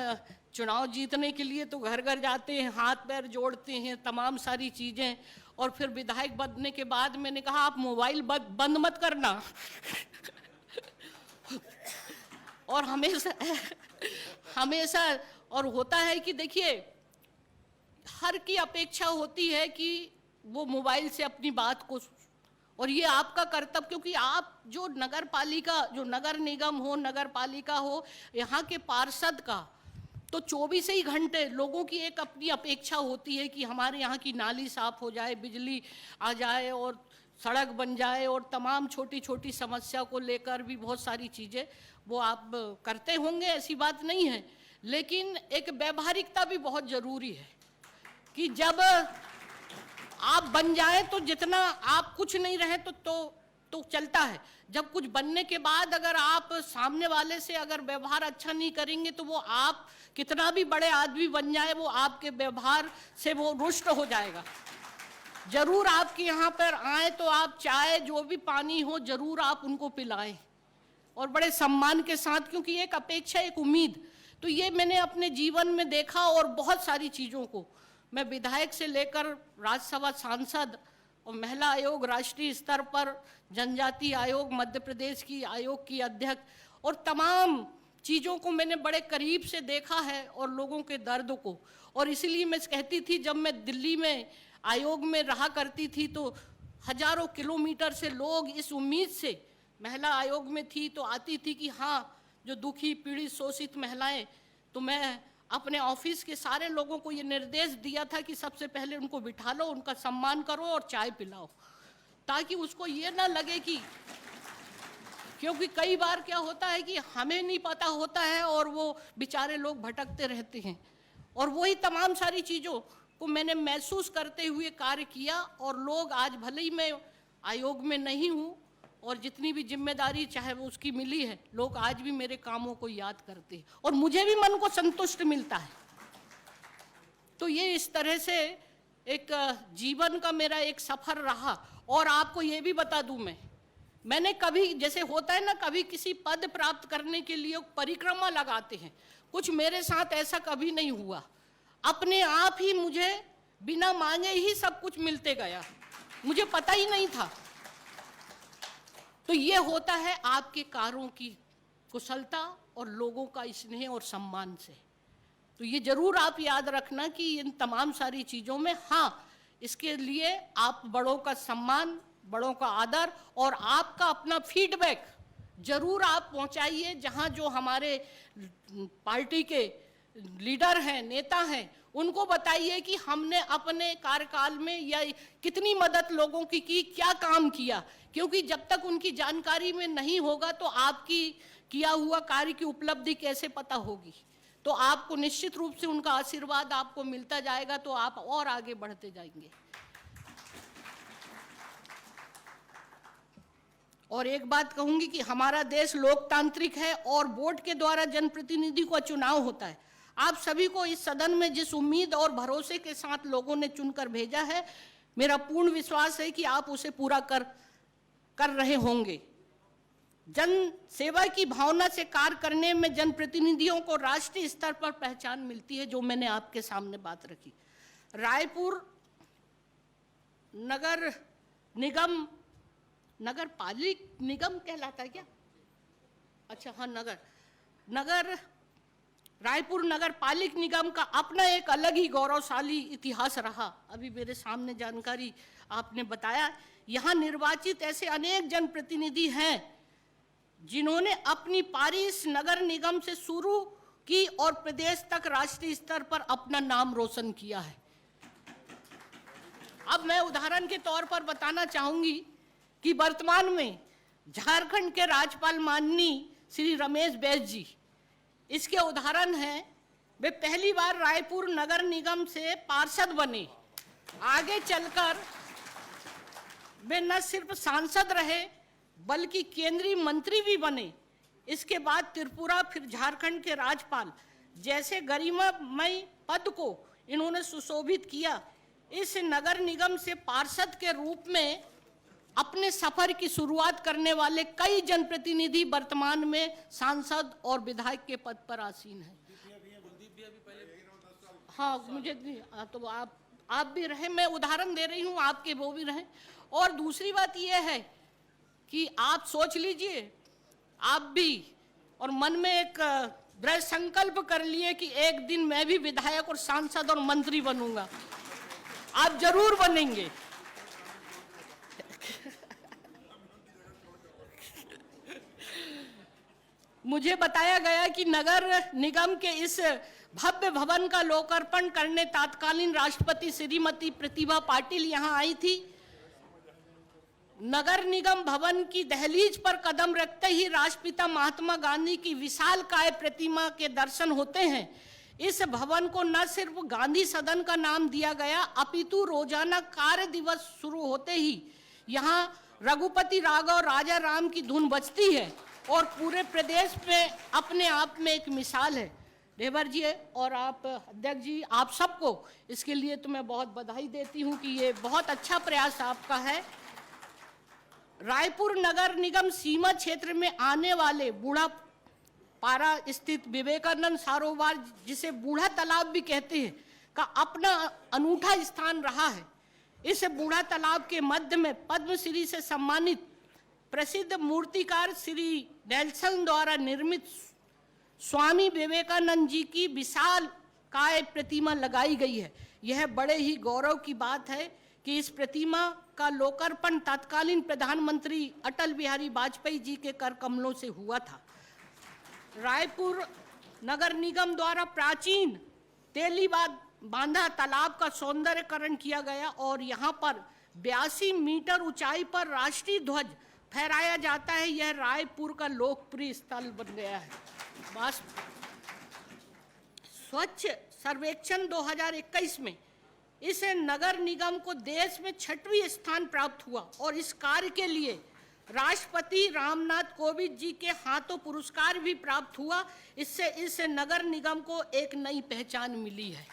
चुनाव जीतने के लिए तो घर घर जाते हैं, हाथ पैर जोड़ते हैं, तमाम सारी चीजें, और फिर विधायक बनने के बाद मैंने कहा आप मोबाइल बंद मत करना और हमेशा और होता है कि देखिए, हर की अपेक्षा होती है कि वो मोबाइल से अपनी बात को, और ये आपका कर्तव्य, क्योंकि आप जो नगर पालिका, जो नगर निगम हो, नगर पालिका हो, यहाँ के पार्षद का तो 24 ही घंटे लोगों की एक अपनी अपेक्षा होती है कि हमारे यहाँ की नाली साफ हो जाए, बिजली आ जाए और सड़क बन जाए, और तमाम छोटी छोटी समस्या को लेकर भी बहुत सारी चीज़ें वो आप करते होंगे, ऐसी बात नहीं है। लेकिन एक व्यावहारिकता भी बहुत ज़रूरी है कि जब आप बन जाए तो जितना आप कुछ नहीं रहे तो चलता है, जब कुछ बनने के बाद अगर आप सामने वाले से अगर व्यवहार अच्छा नहीं करेंगे तो वो आप कितना भी बड़े आदमी बन जाए, वो आपके व्यवहार से वो रुष्ट हो जाएगा। जरूर आपके यहाँ पर आए तो आप चाय, जो भी पानी हो, जरूर आप उनको पिलाएं, और बड़े सम्मान के साथ, क्योंकि एक अपेक्षा, एक उम्मीद, तो ये मैंने अपने जीवन में देखा। और बहुत सारी चीज़ों को मैं विधायक से लेकर राज्यसभा सांसद और महिला आयोग राष्ट्रीय स्तर पर, जनजाति आयोग मध्य प्रदेश की आयोग की अध्यक्ष, और तमाम चीज़ों को मैंने बड़े करीब से देखा है, और लोगों के दर्द को। और इसीलिए मैं कहती थी, जब मैं दिल्ली में आयोग में रहा करती थी तो हजारों किलोमीटर से लोग इस उम्मीद से, महिला आयोग में थी तो आती थी कि हाँ, जो दुखी पीड़ित शोषित महिलाएं, तो मैं अपने ऑफिस के सारे लोगों को ये निर्देश दिया था कि सबसे पहले उनको बिठा लो, उनका सम्मान करो और चाय पिलाओ, ताकि उसको ये ना लगे कि, क्योंकि कई बार क्या होता है कि हमें नहीं पता होता है और वो बेचारे लोग भटकते रहते हैं। और वही तमाम सारी चीज़ों को मैंने महसूस करते हुए कार्य किया, और लोग आज भले ही मैं आयोग में नहीं हूँ और जितनी भी जिम्मेदारी चाहे वो उसकी मिली है, लोग आज भी मेरे कामों को याद करते हैं और मुझे भी मन को संतुष्ट मिलता है। तो ये इस तरह से एक जीवन का मेरा एक सफर रहा। और आपको ये भी बता दूं, मैंने कभी, जैसे होता है ना, कभी किसी पद प्राप्त करने के लिए परिक्रमा लगाते हैं, कुछ मेरे साथ ऐसा कभी नहीं हुआ। अपने आप ही मुझे बिना मांगे ही सब कुछ मिलते गया, मुझे पता ही नहीं था। तो ये होता है आपके कार्यों की कुशलता और लोगों का स्नेह और सम्मान से। तो ये जरूर आप याद रखना कि इन तमाम सारी चीज़ों में, हाँ, इसके लिए आप बड़ों का सम्मान, बड़ों का आदर और आपका अपना फीडबैक जरूर आप पहुंचाइए। जहां जो हमारे पार्टी के लीडर हैं, नेता हैं, उनको बताइए कि हमने अपने कार्यकाल में या कितनी मदद लोगों की क्या काम किया, क्योंकि जब तक उनकी जानकारी में नहीं होगा तो आपकी किया हुआ कार्य की उपलब्धि कैसे पता होगी। तो आपको निश्चित रूप से उनका आशीर्वाद आपको मिलता जाएगा, तो आप और आगे बढ़ते जाएंगे। और एक बात कहूंगी कि हमारा देश लोकतांत्रिक है और वोट के द्वारा जनप्रतिनिधि का चुनाव होता है। आप सभी को इस सदन में जिस उम्मीद और भरोसे के साथ लोगों ने चुनकर भेजा है, मेरा पूर्ण विश्वास है कि आप उसे पूरा कर रहे होंगे। जन सेवा की भावना से कार्य करने में जनप्रतिनिधियों को राष्ट्रीय स्तर पर पहचान मिलती है, जो मैंने आपके सामने बात रखी। रायपुर नगर निगम, नगर पालिक निगम कहलाता है क्या? अच्छा हाँ, रायपुर नगर पालिक निगम का अपना एक अलग ही गौरवशाली इतिहास रहा। अभी मेरे सामने जानकारी आपने बताया। यहाँ निर्वाचित ऐसे अनेक जनप्रतिनिधि हैं जिन्होंने अपनी पारी इस नगर निगम से शुरू की और प्रदेश तक राष्ट्रीय स्तर पर अपना नाम रोशन किया है। अब मैं उदाहरण के तौर पर बताना चाहूंगी कि वर्तमान में झारखंड के राज्यपाल माननीय श्री रमेश बैस जी, इसके उदाहरण हैं, वे पहली बार रायपुर नगर निगम से पार्षद बने। आगे चलकर वे न सिर्फ सांसद रहे बल्कि केंद्रीय मंत्री भी बने। इसके बाद त्रिपुरा, फिर झारखंड के राज्यपाल जैसे गरिमामय पद को इन्होंने सुशोभित किया। इस नगर निगम से पार्षद के रूप में अपने सफर की शुरुआत करने वाले कई जनप्रतिनिधि वर्तमान में सांसद और विधायक के पद पर आसीन हैं। हाँ, मुझे तो आप भी रहे, मैं उदाहरण दे रही हूँ आपके, वो भी रहे। और दूसरी बात यह है कि आप सोच लीजिए, आप भी और मन में एक दृढ़ संकल्प कर लिए कि एक दिन मैं भी विधायक और सांसद और मंत्री बनूंगा। आप जरूर बनेंगे। मुझे बताया गया कि नगर निगम के इस भव्य भवन का लोकार्पण करने तत्कालीन राष्ट्रपति श्रीमती प्रतिभा पाटिल यहां आई थी। नगर निगम भवन की दहलीज पर कदम रखते ही राष्ट्रपिता महात्मा गांधी की विशालकाय प्रतिमा के दर्शन होते हैं। इस भवन को न सिर्फ गांधी सदन का नाम दिया गया, अपितु रोजाना कार्य दिवस शुरू होते ही यहाँ रघुपति राघव राजा राम की धुन बजती है और पूरे प्रदेश में अपने आप में एक मिसाल है। देवर जी और आप अध्यक्ष जी, आप सबको इसके लिए तो मैं बहुत बधाई देती हूँ कि ये बहुत अच्छा प्रयास आपका है। रायपुर नगर निगम सीमा क्षेत्र में आने वाले बूढ़ा पारा स्थित विवेकानंद सरोवर, जिसे बूढ़ा तालाब भी कहते हैं, का अपना अनूठा स्थान रहा है। इस बूढ़ा तालाब के मध्य में पद्मश्री से सम्मानित प्रसिद्ध मूर्तिकार श्री नेल्सन द्वारा निर्मित स्वामी विवेकानंद जी की विशाल काय प्रतिमा लगाई गई है। यह बड़े ही गौरव की बात है कि इस प्रतिमा का लोकार्पण तत्कालीन प्रधानमंत्री अटल बिहारी वाजपेयी जी के कर कमलों से हुआ था। रायपुर नगर निगम द्वारा प्राचीन तेली बांधा तालाब का सौंदर्यकरण किया गया और यहाँ पर 82 मीटर ऊंचाई पर राष्ट्रीय ध्वज फहराया जाता है। यह रायपुर का लोकप्रिय स्थल बन गया है। स्वच्छ सर्वेक्षण 2021 में इस नगर निगम को देश में 6वां स्थान प्राप्त हुआ और इस कार्य के लिए राष्ट्रपति रामनाथ कोविंद जी के हाथों पुरस्कार भी प्राप्त हुआ। इससे इस नगर निगम को एक नई पहचान मिली है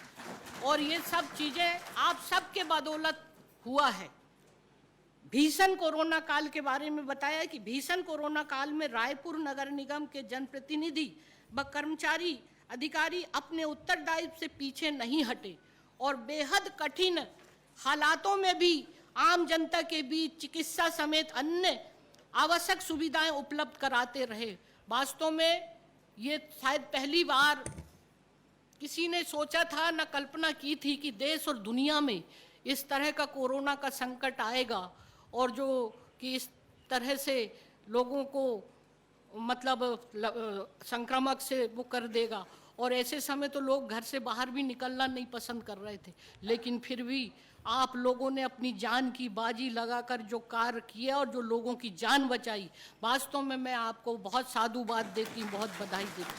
और ये सब चीजें आप सबके बदौलत हुआ है। भीषण कोरोना काल के बारे में बताया कि भीषण कोरोना काल में रायपुर नगर निगम के जनप्रतिनिधि व कर्मचारी अधिकारी अपने उत्तरदायित्व से पीछे नहीं हटे और बेहद कठिन हालातों में भी आम जनता के बीच चिकित्सा समेत अन्य आवश्यक सुविधाएं उपलब्ध कराते रहे। वास्तव में ये शायद पहली बार किसी ने सोचा था, न कल्पना की थी कि देश और दुनिया में इस तरह का कोरोना का संकट आएगा और जो कि इस तरह से लोगों को मतलब संक्रामक से वो कर देगा। और ऐसे समय तो लोग घर से बाहर भी निकलना नहीं पसंद कर रहे थे, लेकिन फिर भी आप लोगों ने अपनी जान की बाजी लगाकर जो कार्य किया और जो लोगों की जान बचाई, वास्तव में मैं आपको बहुत साधुवाद देती हूँ, बहुत बधाई देती हूँ।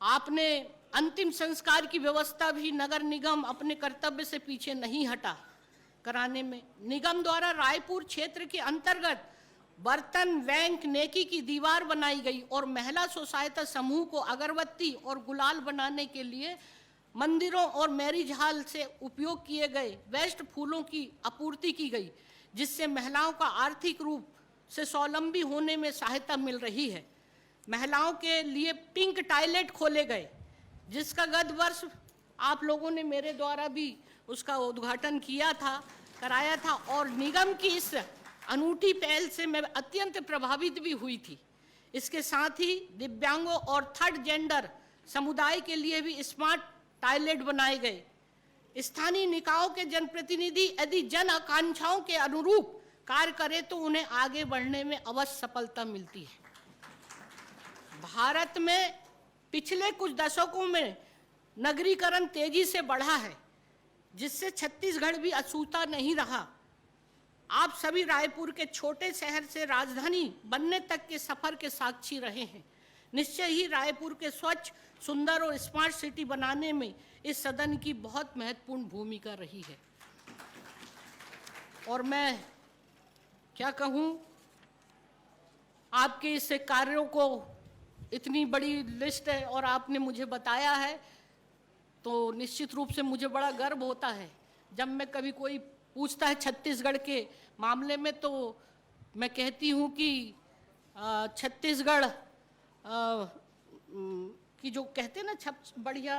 आपने अंतिम संस्कार की व्यवस्था भी नगर निगम अपने कर्तव्य से पीछे नहीं हटा कराने में। निगम द्वारा रायपुर क्षेत्र के अंतर्गत बर्तन बैंक नेकी की दीवार बनाई गई और महिला स्वसहायता समूह को अगरबत्ती और गुलाल बनाने के लिए मंदिरों और मैरिज हॉल से उपयोग किए गए वेस्ट फूलों की आपूर्ति की गई। जिससे महिलाओं का आर्थिक रूप से स्वावलंबी होने में सहायता मिल रही है। महिलाओं के लिए पिंक टॉयलेट खोले गए, जिसका गत वर्ष आप लोगों ने मेरे द्वारा भी उसका उद्घाटन कराया था और निगम की इस अनूठी पहल से मैं अत्यंत प्रभावित भी हुई थी। इसके साथ ही दिव्यांगों और थर्ड जेंडर समुदाय के लिए भी स्मार्ट टॉयलेट बनाए गए। स्थानीय निकायों के जनप्रतिनिधि यदि जन आकांक्षाओं के अनुरूप कार्य करें तो उन्हें आगे बढ़ने में अवश्य सफलता मिलती है। भारत में पिछले कुछ दशकों में नगरीकरण तेजी से बढ़ा है, जिससे छत्तीसगढ़ भी अछूता नहीं रहा। आप सभी रायपुर के छोटे शहर से राजधानी बनने तक के सफर के साक्षी रहे हैं। निश्चय ही रायपुर के स्वच्छ, सुंदर और स्मार्ट सिटी बनाने में इस सदन की बहुत महत्वपूर्ण भूमिका रही है। और मैं क्या कहूँ, आपके इस कार्यों को इतनी बड़ी लिस्ट है और आपने मुझे बताया है, तो निश्चित रूप से मुझे बड़ा गर्व होता है। जब मैं कभी कोई पूछता है छत्तीसगढ़ के मामले में, तो मैं कहती हूँ कि छत्तीसगढ़ कि जो कहते हैं ना बढ़िया,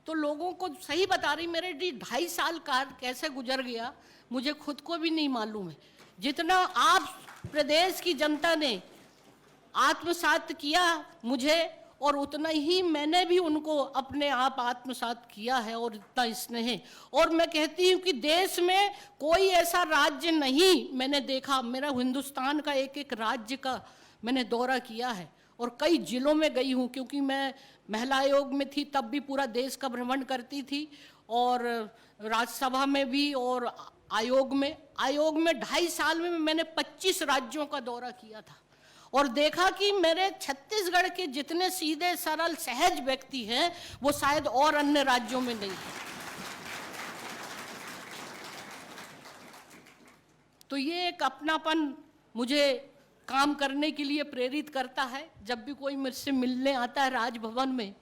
तो लोगों को सही बता रही, मेरे 2.5 साल का कैसे गुजर गया मुझे खुद को भी नहीं मालूम है। जितना आप प्रदेश की जनता ने आत्मसात किया मुझे, और उतना ही मैंने भी उनको अपने आप आत्मसात किया है, और इतना स्नेह। और मैं कहती हूँ कि देश में कोई ऐसा राज्य नहीं मैंने देखा, मेरा हिंदुस्तान का एक एक राज्य का मैंने दौरा किया है और कई जिलों में गई हूँ, क्योंकि मैं महिला आयोग में थी तब भी पूरा देश का भ्रमण करती थी, और राज्यसभा में भी, और आयोग में 2.5 साल में मैंने 25 राज्यों का दौरा किया था और देखा कि मेरे छत्तीसगढ़ के जितने सीधे सरल सहज व्यक्ति हैं वो शायद और अन्य राज्यों में नहीं है। तो ये एक अपनापन मुझे काम करने के लिए प्रेरित करता है। जब भी कोई मुझसे मिलने आता है राजभवन में,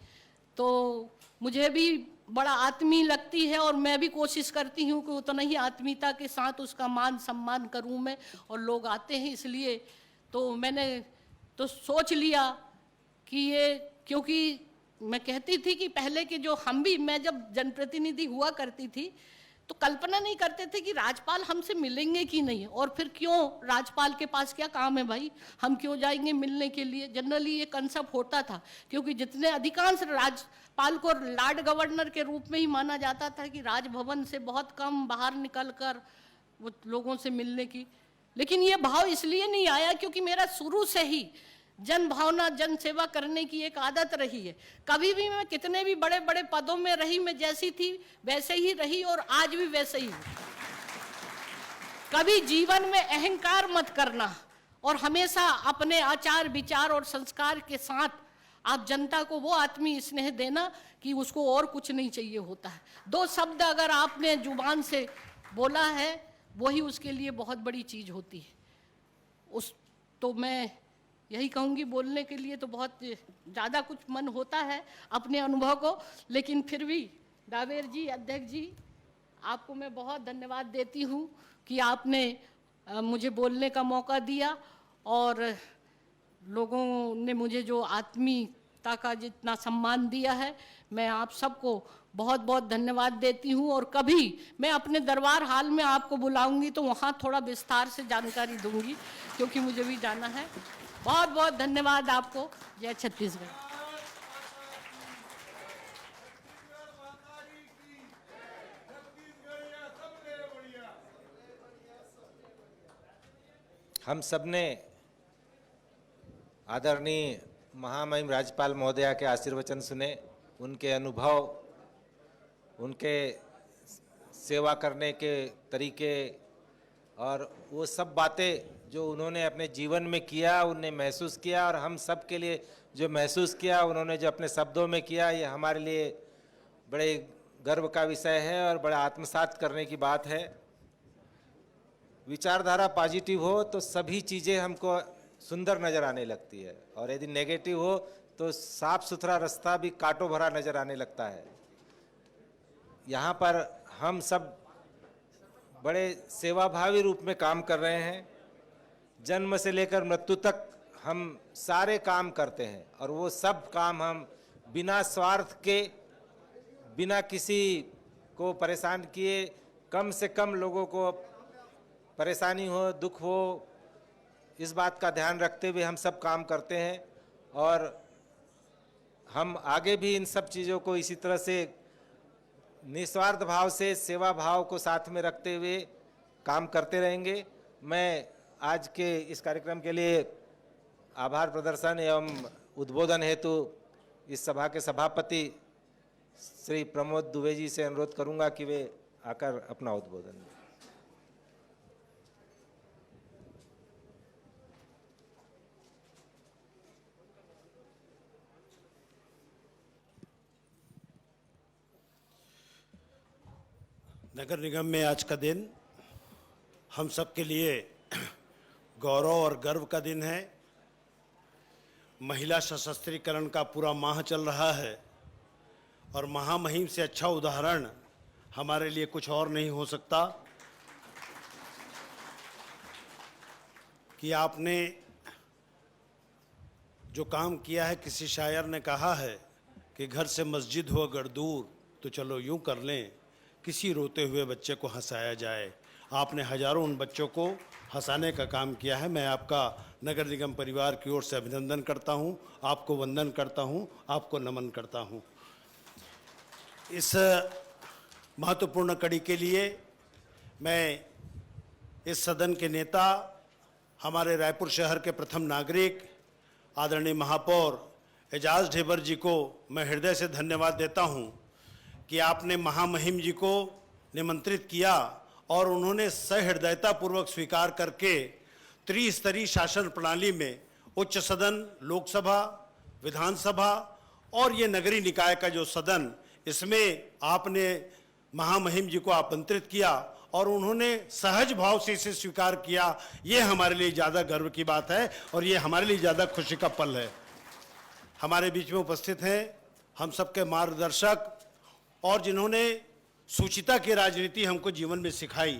तो मुझे भी बड़ा आत्मीय लगती है और मैं भी कोशिश करती हूँ कि उतना ही आत्मीयता के साथ उसका मान सम्मान करूँ मैं, और लोग आते हैं इसलिए। तो मैंने तो सोच लिया कि ये, क्योंकि मैं कहती थी कि पहले के जो मैं जब जनप्रतिनिधि हुआ करती थी तो कल्पना नहीं करते थे कि राज्यपाल हमसे मिलेंगे कि नहीं, और फिर क्यों, राज्यपाल के पास क्या काम है भाई, हम क्यों जाएंगे मिलने के लिए। जनरली ये कंसेप्ट होता था, क्योंकि जितने अधिकांश राज्यपाल को लॉर्ड गवर्नर के रूप में ही माना जाता था कि राजभवन से बहुत कम बाहर निकलकर वो लोगों से मिलने की। लेकिन ये भाव इसलिए नहीं आया क्योंकि मेरा शुरू से ही जन भावना, जन सेवा करने की एक आदत रही है। कभी भी मैं कितने भी बड़े बड़े पदों में रही, मैं जैसी थी वैसे ही रही और आज भी वैसे ही हूँ। कभी जीवन में अहंकार मत करना और हमेशा अपने आचार विचार और संस्कार के साथ आप जनता को वो आत्मीय स्नेह देना कि उसको और कुछ नहीं चाहिए होता है। 2 शब्द अगर आपने जुबान से बोला है वही उसके लिए बहुत बड़ी चीज होती है। तो मैं यही कहूँगी, बोलने के लिए तो बहुत ज़्यादा कुछ मन होता है अपने अनुभव को, लेकिन फिर भी डावेर जी, अध्यक्ष जी, आपको मैं बहुत धन्यवाद देती हूँ कि आपने मुझे बोलने का मौका दिया और लोगों ने मुझे जो आत्मीयता का जितना सम्मान दिया है, मैं आप सबको बहुत बहुत धन्यवाद देती हूँ। और कभी मैं अपने दरबार हाल में आपको बुलाऊंगी तो वहाँ थोड़ा विस्तार से जानकारी दूंगी, क्योंकि मुझे भी जाना है। बहुत बहुत धन्यवाद आपको। जय छत्तीसगढ़। हम सबने आदरणीय महामहिम राज्यपाल महोदया के आशीर्वचन सुने, उनके अनुभव, उनके सेवा करने के तरीके और वो सब बातें जो उन्होंने अपने जीवन में किया, उन्हें महसूस किया, और हम सब के लिए जो महसूस किया, उन्होंने जो अपने शब्दों में किया, ये हमारे लिए बड़े गर्व का विषय है और बड़ा आत्मसात करने की बात है। विचारधारा पॉजिटिव हो तो सभी चीज़ें हमको सुंदर नज़र आने लगती है, और यदि नेगेटिव हो तो साफ सुथरा रास्ता भी कांटों भरा नज़र आने लगता है। यहाँ पर हम सब बड़े सेवाभावी रूप में काम कर रहे हैं। जन्म से लेकर मृत्यु तक हम सारे काम करते हैं और वो सब काम हम बिना स्वार्थ के, बिना किसी को परेशान किए, कम से कम लोगों को परेशानी हो, दुख हो, इस बात का ध्यान रखते हुए हम सब काम करते हैं। और हम आगे भी इन सब चीज़ों को इसी तरह से निस्वार्थ भाव से, सेवा भाव को साथ में रखते हुए काम करते रहेंगे। मैं आज के इस कार्यक्रम के लिए आभार प्रदर्शन एवं उद्बोधन हेतु इस सभा के सभापति श्री प्रमोद दुबे जी से अनुरोध करूंगा कि वे आकर अपना उद्बोधन दें। नगर निगम में आज का दिन हम सब के लिए गौरव और गर्व का दिन है। महिला सशस्त्रीकरण का पूरा माह चल रहा है और महामहिम से अच्छा उदाहरण हमारे लिए कुछ और नहीं हो सकता कि आपने जो काम किया है। किसी शायर ने कहा है कि घर से मस्जिद हो अगर दूर तो चलो यूं कर लें, किसी रोते हुए बच्चे को हंसाया जाए। आपने हजारों उन बच्चों को हंसाने का काम किया है। मैं आपका नगर निगम परिवार की ओर से अभिनंदन करता हूं, आपको वंदन करता हूं, आपको नमन करता हूं। इस महत्वपूर्ण कड़ी के लिए मैं इस सदन के नेता, हमारे रायपुर शहर के प्रथम नागरिक आदरणीय महापौर एजाज ढेबर जी को मैं हृदय से धन्यवाद देता हूं कि आपने महामहिम जी को निमंत्रित किया और उन्होंने सहृदयतापूर्वक स्वीकार करके त्रिस्तरीय शासन प्रणाली में उच्च सदन, लोकसभा, विधानसभा और ये नगरीय निकाय का जो सदन, इसमें आपने महामहिम जी को आमंत्रित किया और उन्होंने सहज भाव से इसे स्वीकार किया। ये हमारे लिए ज़्यादा गर्व की बात है और ये हमारे लिए ज़्यादा खुशी का पल है। हमारे बीच में उपस्थित हैं हम सबके मार्गदर्शक और जिन्होंने सुचिता की राजनीति हमको जीवन में सिखाई,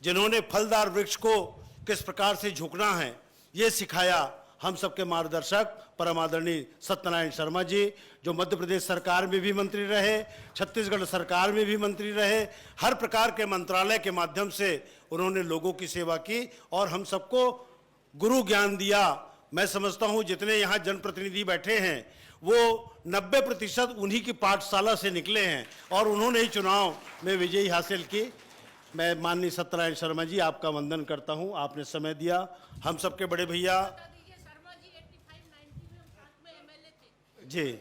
जिन्होंने फलदार वृक्ष को किस प्रकार से झुकना है ये सिखाया, हम सबके मार्गदर्शक परम आदरणीय सत्यनारायण शर्मा जी, जो मध्य प्रदेश सरकार में भी मंत्री रहे, छत्तीसगढ़ सरकार में भी मंत्री रहे, हर प्रकार के मंत्रालय के माध्यम से उन्होंने लोगों की सेवा की और हम सबको गुरु ज्ञान दिया। मैं समझता हूँ जितने यहाँ जनप्रतिनिधि बैठे हैं वो 90% उन्हीं की पाठशाला से निकले हैं और उन्होंने ही चुनाव में विजयी हासिल की। मैं माननीय सत्यनारायण शर्मा जी आपका वंदन करता हूं, आपने समय दिया। हम सबके बड़े भैया जी,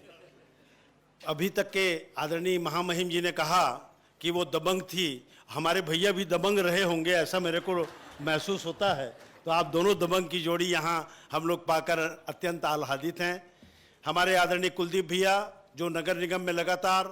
अभी तक के आदरणीय महामहिम जी ने कहा कि वो दबंग थी, हमारे भैया भी दबंग रहे होंगे ऐसा मेरे को महसूस होता है। तो आप दोनों दबंग की जोड़ी यहाँ हम लोग पाकर अत्यंत आह्लादित हैं। हमारे आदरणीय कुलदीप भैया जो नगर निगम में लगातार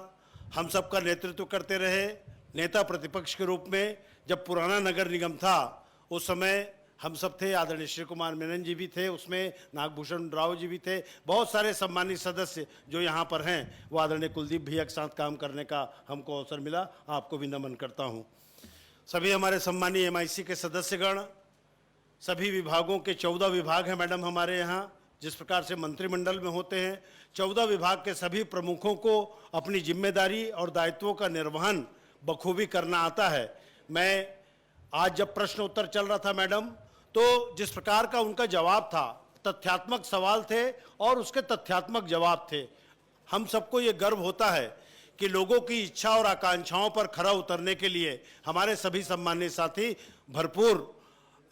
हम सबका नेतृत्व करते रहे, नेता प्रतिपक्ष के रूप में। जब पुराना नगर निगम था उस समय हम सब थे, आदरणीय श्री कुमार मेनन जी भी थे, उसमें नागभूषण राव जी भी थे, बहुत सारे सम्मानित सदस्य जो यहाँ पर हैं वो आदरणीय कुलदीप भैया के साथ काम करने का हमको अवसर मिला। आपको भी नमन करता हूँ। सभी हमारे सम्मानीय MIC के सदस्यगण, सभी विभागों के 14 विभाग हैं मैडम हमारे यहाँ, जिस प्रकार से मंत्रिमंडल में होते हैं। 14 विभाग के सभी प्रमुखों को अपनी जिम्मेदारी और दायित्वों का निर्वहन बखूबी करना आता है। मैं आज जब प्रश्न उत्तर चल रहा था मैडम, तो जिस प्रकार का उनका जवाब था, तथ्यात्मक सवाल थे और उसके तथ्यात्मक जवाब थे। हम सबको ये गर्व होता है कि लोगों की इच्छा और आकांक्षाओं पर खरा उतरने के लिए हमारे सभी सम्मानीय साथी भरपूर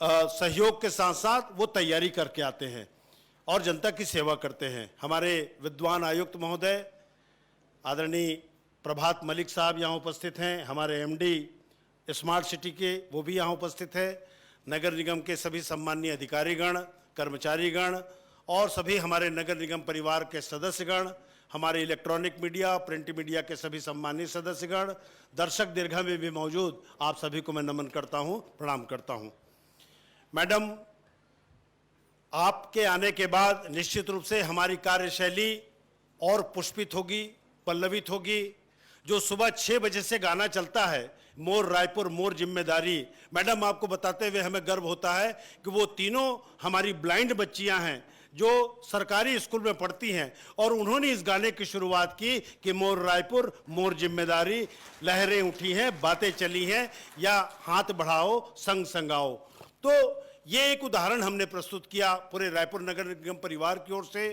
सहयोग के साथ साथ वो तैयारी करके आते हैं और जनता की सेवा करते हैं। हमारे विद्वान आयुक्त महोदय आदरणीय प्रभात मलिक साहब यहाँ उपस्थित हैं, हमारे MD स्मार्ट सिटी के वो भी यहाँ उपस्थित है, नगर निगम के सभी सम्मानीय अधिकारीगण, कर्मचारीगण और सभी हमारे नगर निगम परिवार के सदस्यगण, हमारे इलेक्ट्रॉनिक मीडिया, प्रिंट मीडिया के सभी सम्मानित सदस्यगण, दर्शक दीर्घा में भी मौजूद आप सभी को मैं नमन करता हूँ, प्रणाम करता हूँ। मैडम, आपके आने के बाद निश्चित रूप से हमारी कार्यशैली और पुष्पित होगी, पल्लवित होगी। जो सुबह 6 बजे से गाना चलता है, मोर रायपुर मोर जिम्मेदारी। मैडम, आपको बताते हुए हमें गर्व होता है कि वो तीनों हमारी ब्लाइंड बच्चियां हैं जो सरकारी स्कूल में पढ़ती हैं, और उन्होंने इस गाने की शुरुआत की कि मोर रायपुर मोर जिम्मेदारी, लहरें उठी हैं बातें चली हैं, या हाथ बढ़ाओ संग संगाओ। तो ये एक उदाहरण हमने प्रस्तुत किया पूरे रायपुर नगर निगम परिवार की ओर से।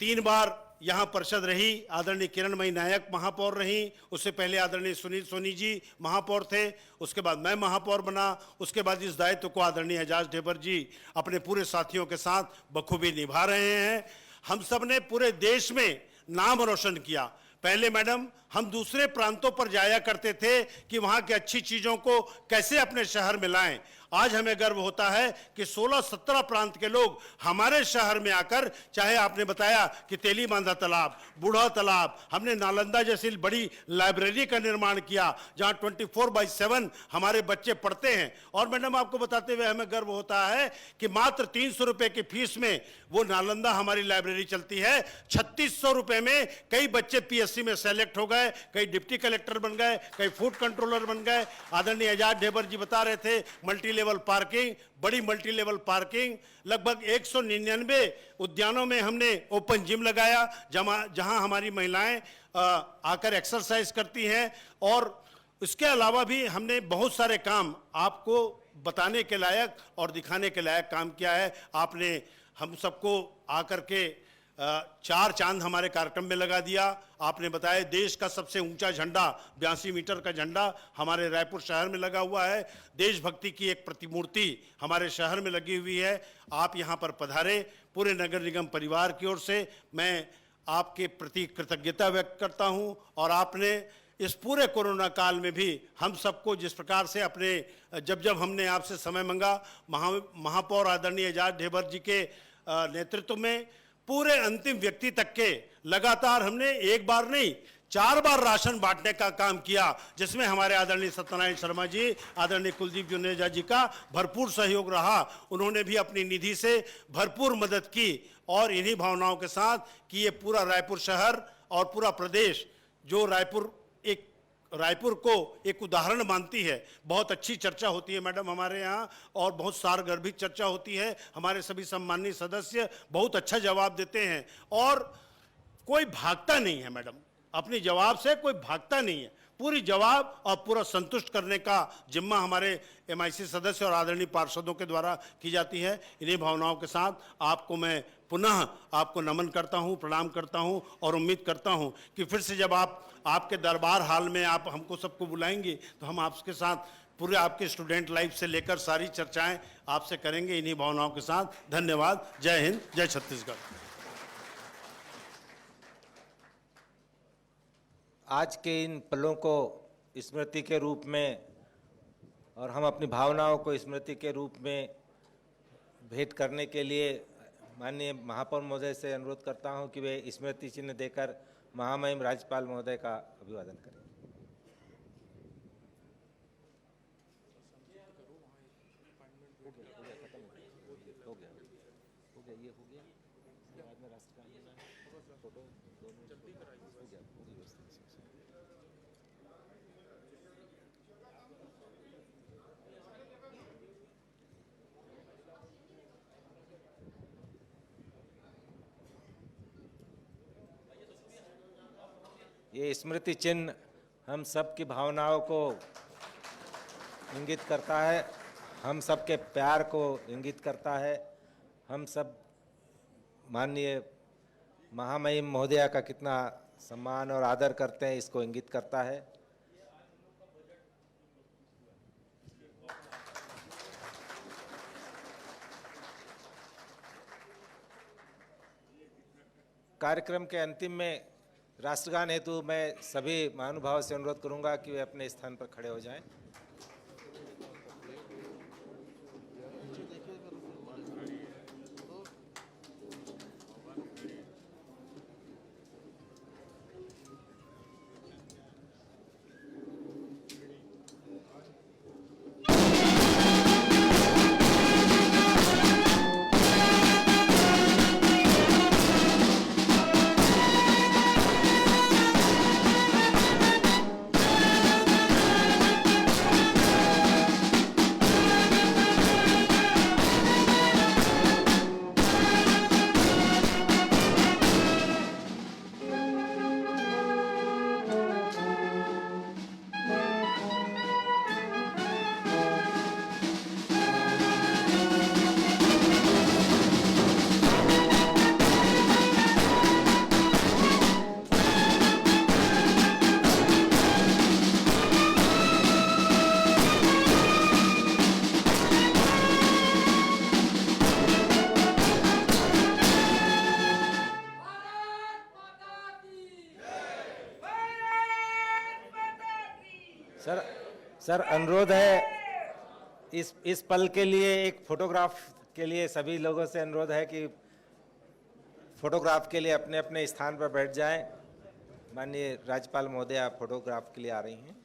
3 बार यहाँ पार्षद रही आदरणीय किरणमयी नायक महापौर रहीं, उससे पहले आदरणीय सुनील सोनी जी महापौर थे, उसके बाद मैं महापौर बना, उसके बाद इस दायित्व को आदरणीय एजाज ढेबर जी अपने पूरे साथियों के साथ बखूबी निभा रहे हैं। हम सब ने पूरे देश में नाम रोशन किया। पहले मैडम हम दूसरे प्रांतों पर जाया करते थे कि वहाँ की अच्छी चीज़ों को कैसे अपने शहर में लाएं। आज हमें गर्व होता है कि 16-17 प्रांत के लोग हमारे शहर में आकर, चाहे आपने बताया कि तेली बांधा तालाब, बूढ़ा तालाब, हमने नालंदा जैसी बड़ी लाइब्रेरी का निर्माण किया जहां 24/7 हमारे बच्चे पढ़ते हैं। और मैडम, आपको बताते हुए हमें गर्व होता है कि मात्र 300 रुपए की फीस में वो नालंदा हमारी लाइब्रेरी चलती है। 3600 रुपए में कई बच्चे पीएससी में सेलेक्ट हो गए, कई डिप्टी कलेक्टर बन गए, कई फूड कंट्रोलर बन गए। आदरणीय एजाज ढेबर जी बता रहे थे मल्टी लेवल पार्किंग, बड़ी मल्टी लेवल पार्किंग, लगभग 199 उद्यानों में हमने ओपन जिम लगाया जहां हमारी महिलाएं आकर एक्सरसाइज करती हैं। और इसके अलावा भी हमने बहुत सारे काम आपको बताने के लायक और दिखाने के लायक काम किया है। आपने हम सबको आकर के 4 चांद हमारे कार्यक्रम में लगा दिया। आपने बताया देश का सबसे ऊंचा झंडा 82 मीटर का झंडा हमारे रायपुर शहर में लगा हुआ है। देशभक्ति की एक प्रतिमूर्ति हमारे शहर में लगी हुई है। आप यहाँ पर पधारे, पूरे नगर निगम परिवार की ओर से मैं आपके प्रति कृतज्ञता व्यक्त करता हूँ। और आपने इस पूरे कोरोना काल में भी हम सबको जिस प्रकार से अपने जब हमने आपसे समय मांगा, महापौर आदरणीय एजाज ढेबर जी के नेतृत्व में पूरे अंतिम व्यक्ति तक के लगातार हमने एक बार नहीं 4 बार राशन बांटने का काम किया, जिसमें हमारे आदरणीय सत्यनारायण शर्मा जी, आदरणीय कुलदीप जुनेजा जी का भरपूर सहयोग रहा। उन्होंने भी अपनी निधि से भरपूर मदद की। और इन्हीं भावनाओं के साथ कि ये पूरा रायपुर शहर और पूरा प्रदेश जो रायपुर को एक उदाहरण मानती है। बहुत अच्छी चर्चा होती है मैडम हमारे यहाँ, और बहुत सारगर्भित चर्चा होती है। हमारे सभी सम्मानीय सदस्य बहुत अच्छा जवाब देते हैं और कोई भागता नहीं है मैडम, अपने जवाब से कोई भागता नहीं है। पूरी जवाब और पूरा संतुष्ट करने का जिम्मा हमारे एमआईसी सदस्य और आदरणीय पार्षदों के द्वारा की जाती है। इन्हीं भावनाओं के साथ आपको मैं पुनः आपको नमन करता हूं, प्रणाम करता हूं और उम्मीद करता हूं कि फिर से जब आपके दरबार हाल में आप हमको सबको बुलाएंगे तो हम आपके साथ पूरे आपके स्टूडेंट लाइफ से लेकर सारी चर्चाएं आपसे करेंगे। इन्हीं भावनाओं के साथ धन्यवाद। जय हिंद, जय छत्तीसगढ़। आज के इन पलों को स्मृति के रूप में और हम अपनी भावनाओं को स्मृति के रूप में भेंट करने के लिए माननीय महापौर महोदय से अनुरोध करता हूं कि वे स्मृति चिन्ह देकर महामहिम राज्यपाल महोदय का अभिवादन करें। ये स्मृति चिन्ह हम सब की भावनाओं को इंगित करता है, हम सब के प्यार को इंगित करता है। हम सब माननीय महामहिम महोदया का कितना सम्मान और आदर करते हैं इसको इंगित करता है। कार्यक्रम के अंतिम में राष्ट्रगान हेतु मैं सभी महानुभावों से अनुरोध करूंगा कि वे अपने स्थान पर खड़े हो जाएं। सर अनुरोध है, इस पल के लिए एक फोटोग्राफ के लिए सभी लोगों से अनुरोध है कि फोटोग्राफ के लिए अपने अपने स्थान पर बैठ जाएं। माननीय राज्यपाल महोदया फोटोग्राफ के लिए आ रही हैं।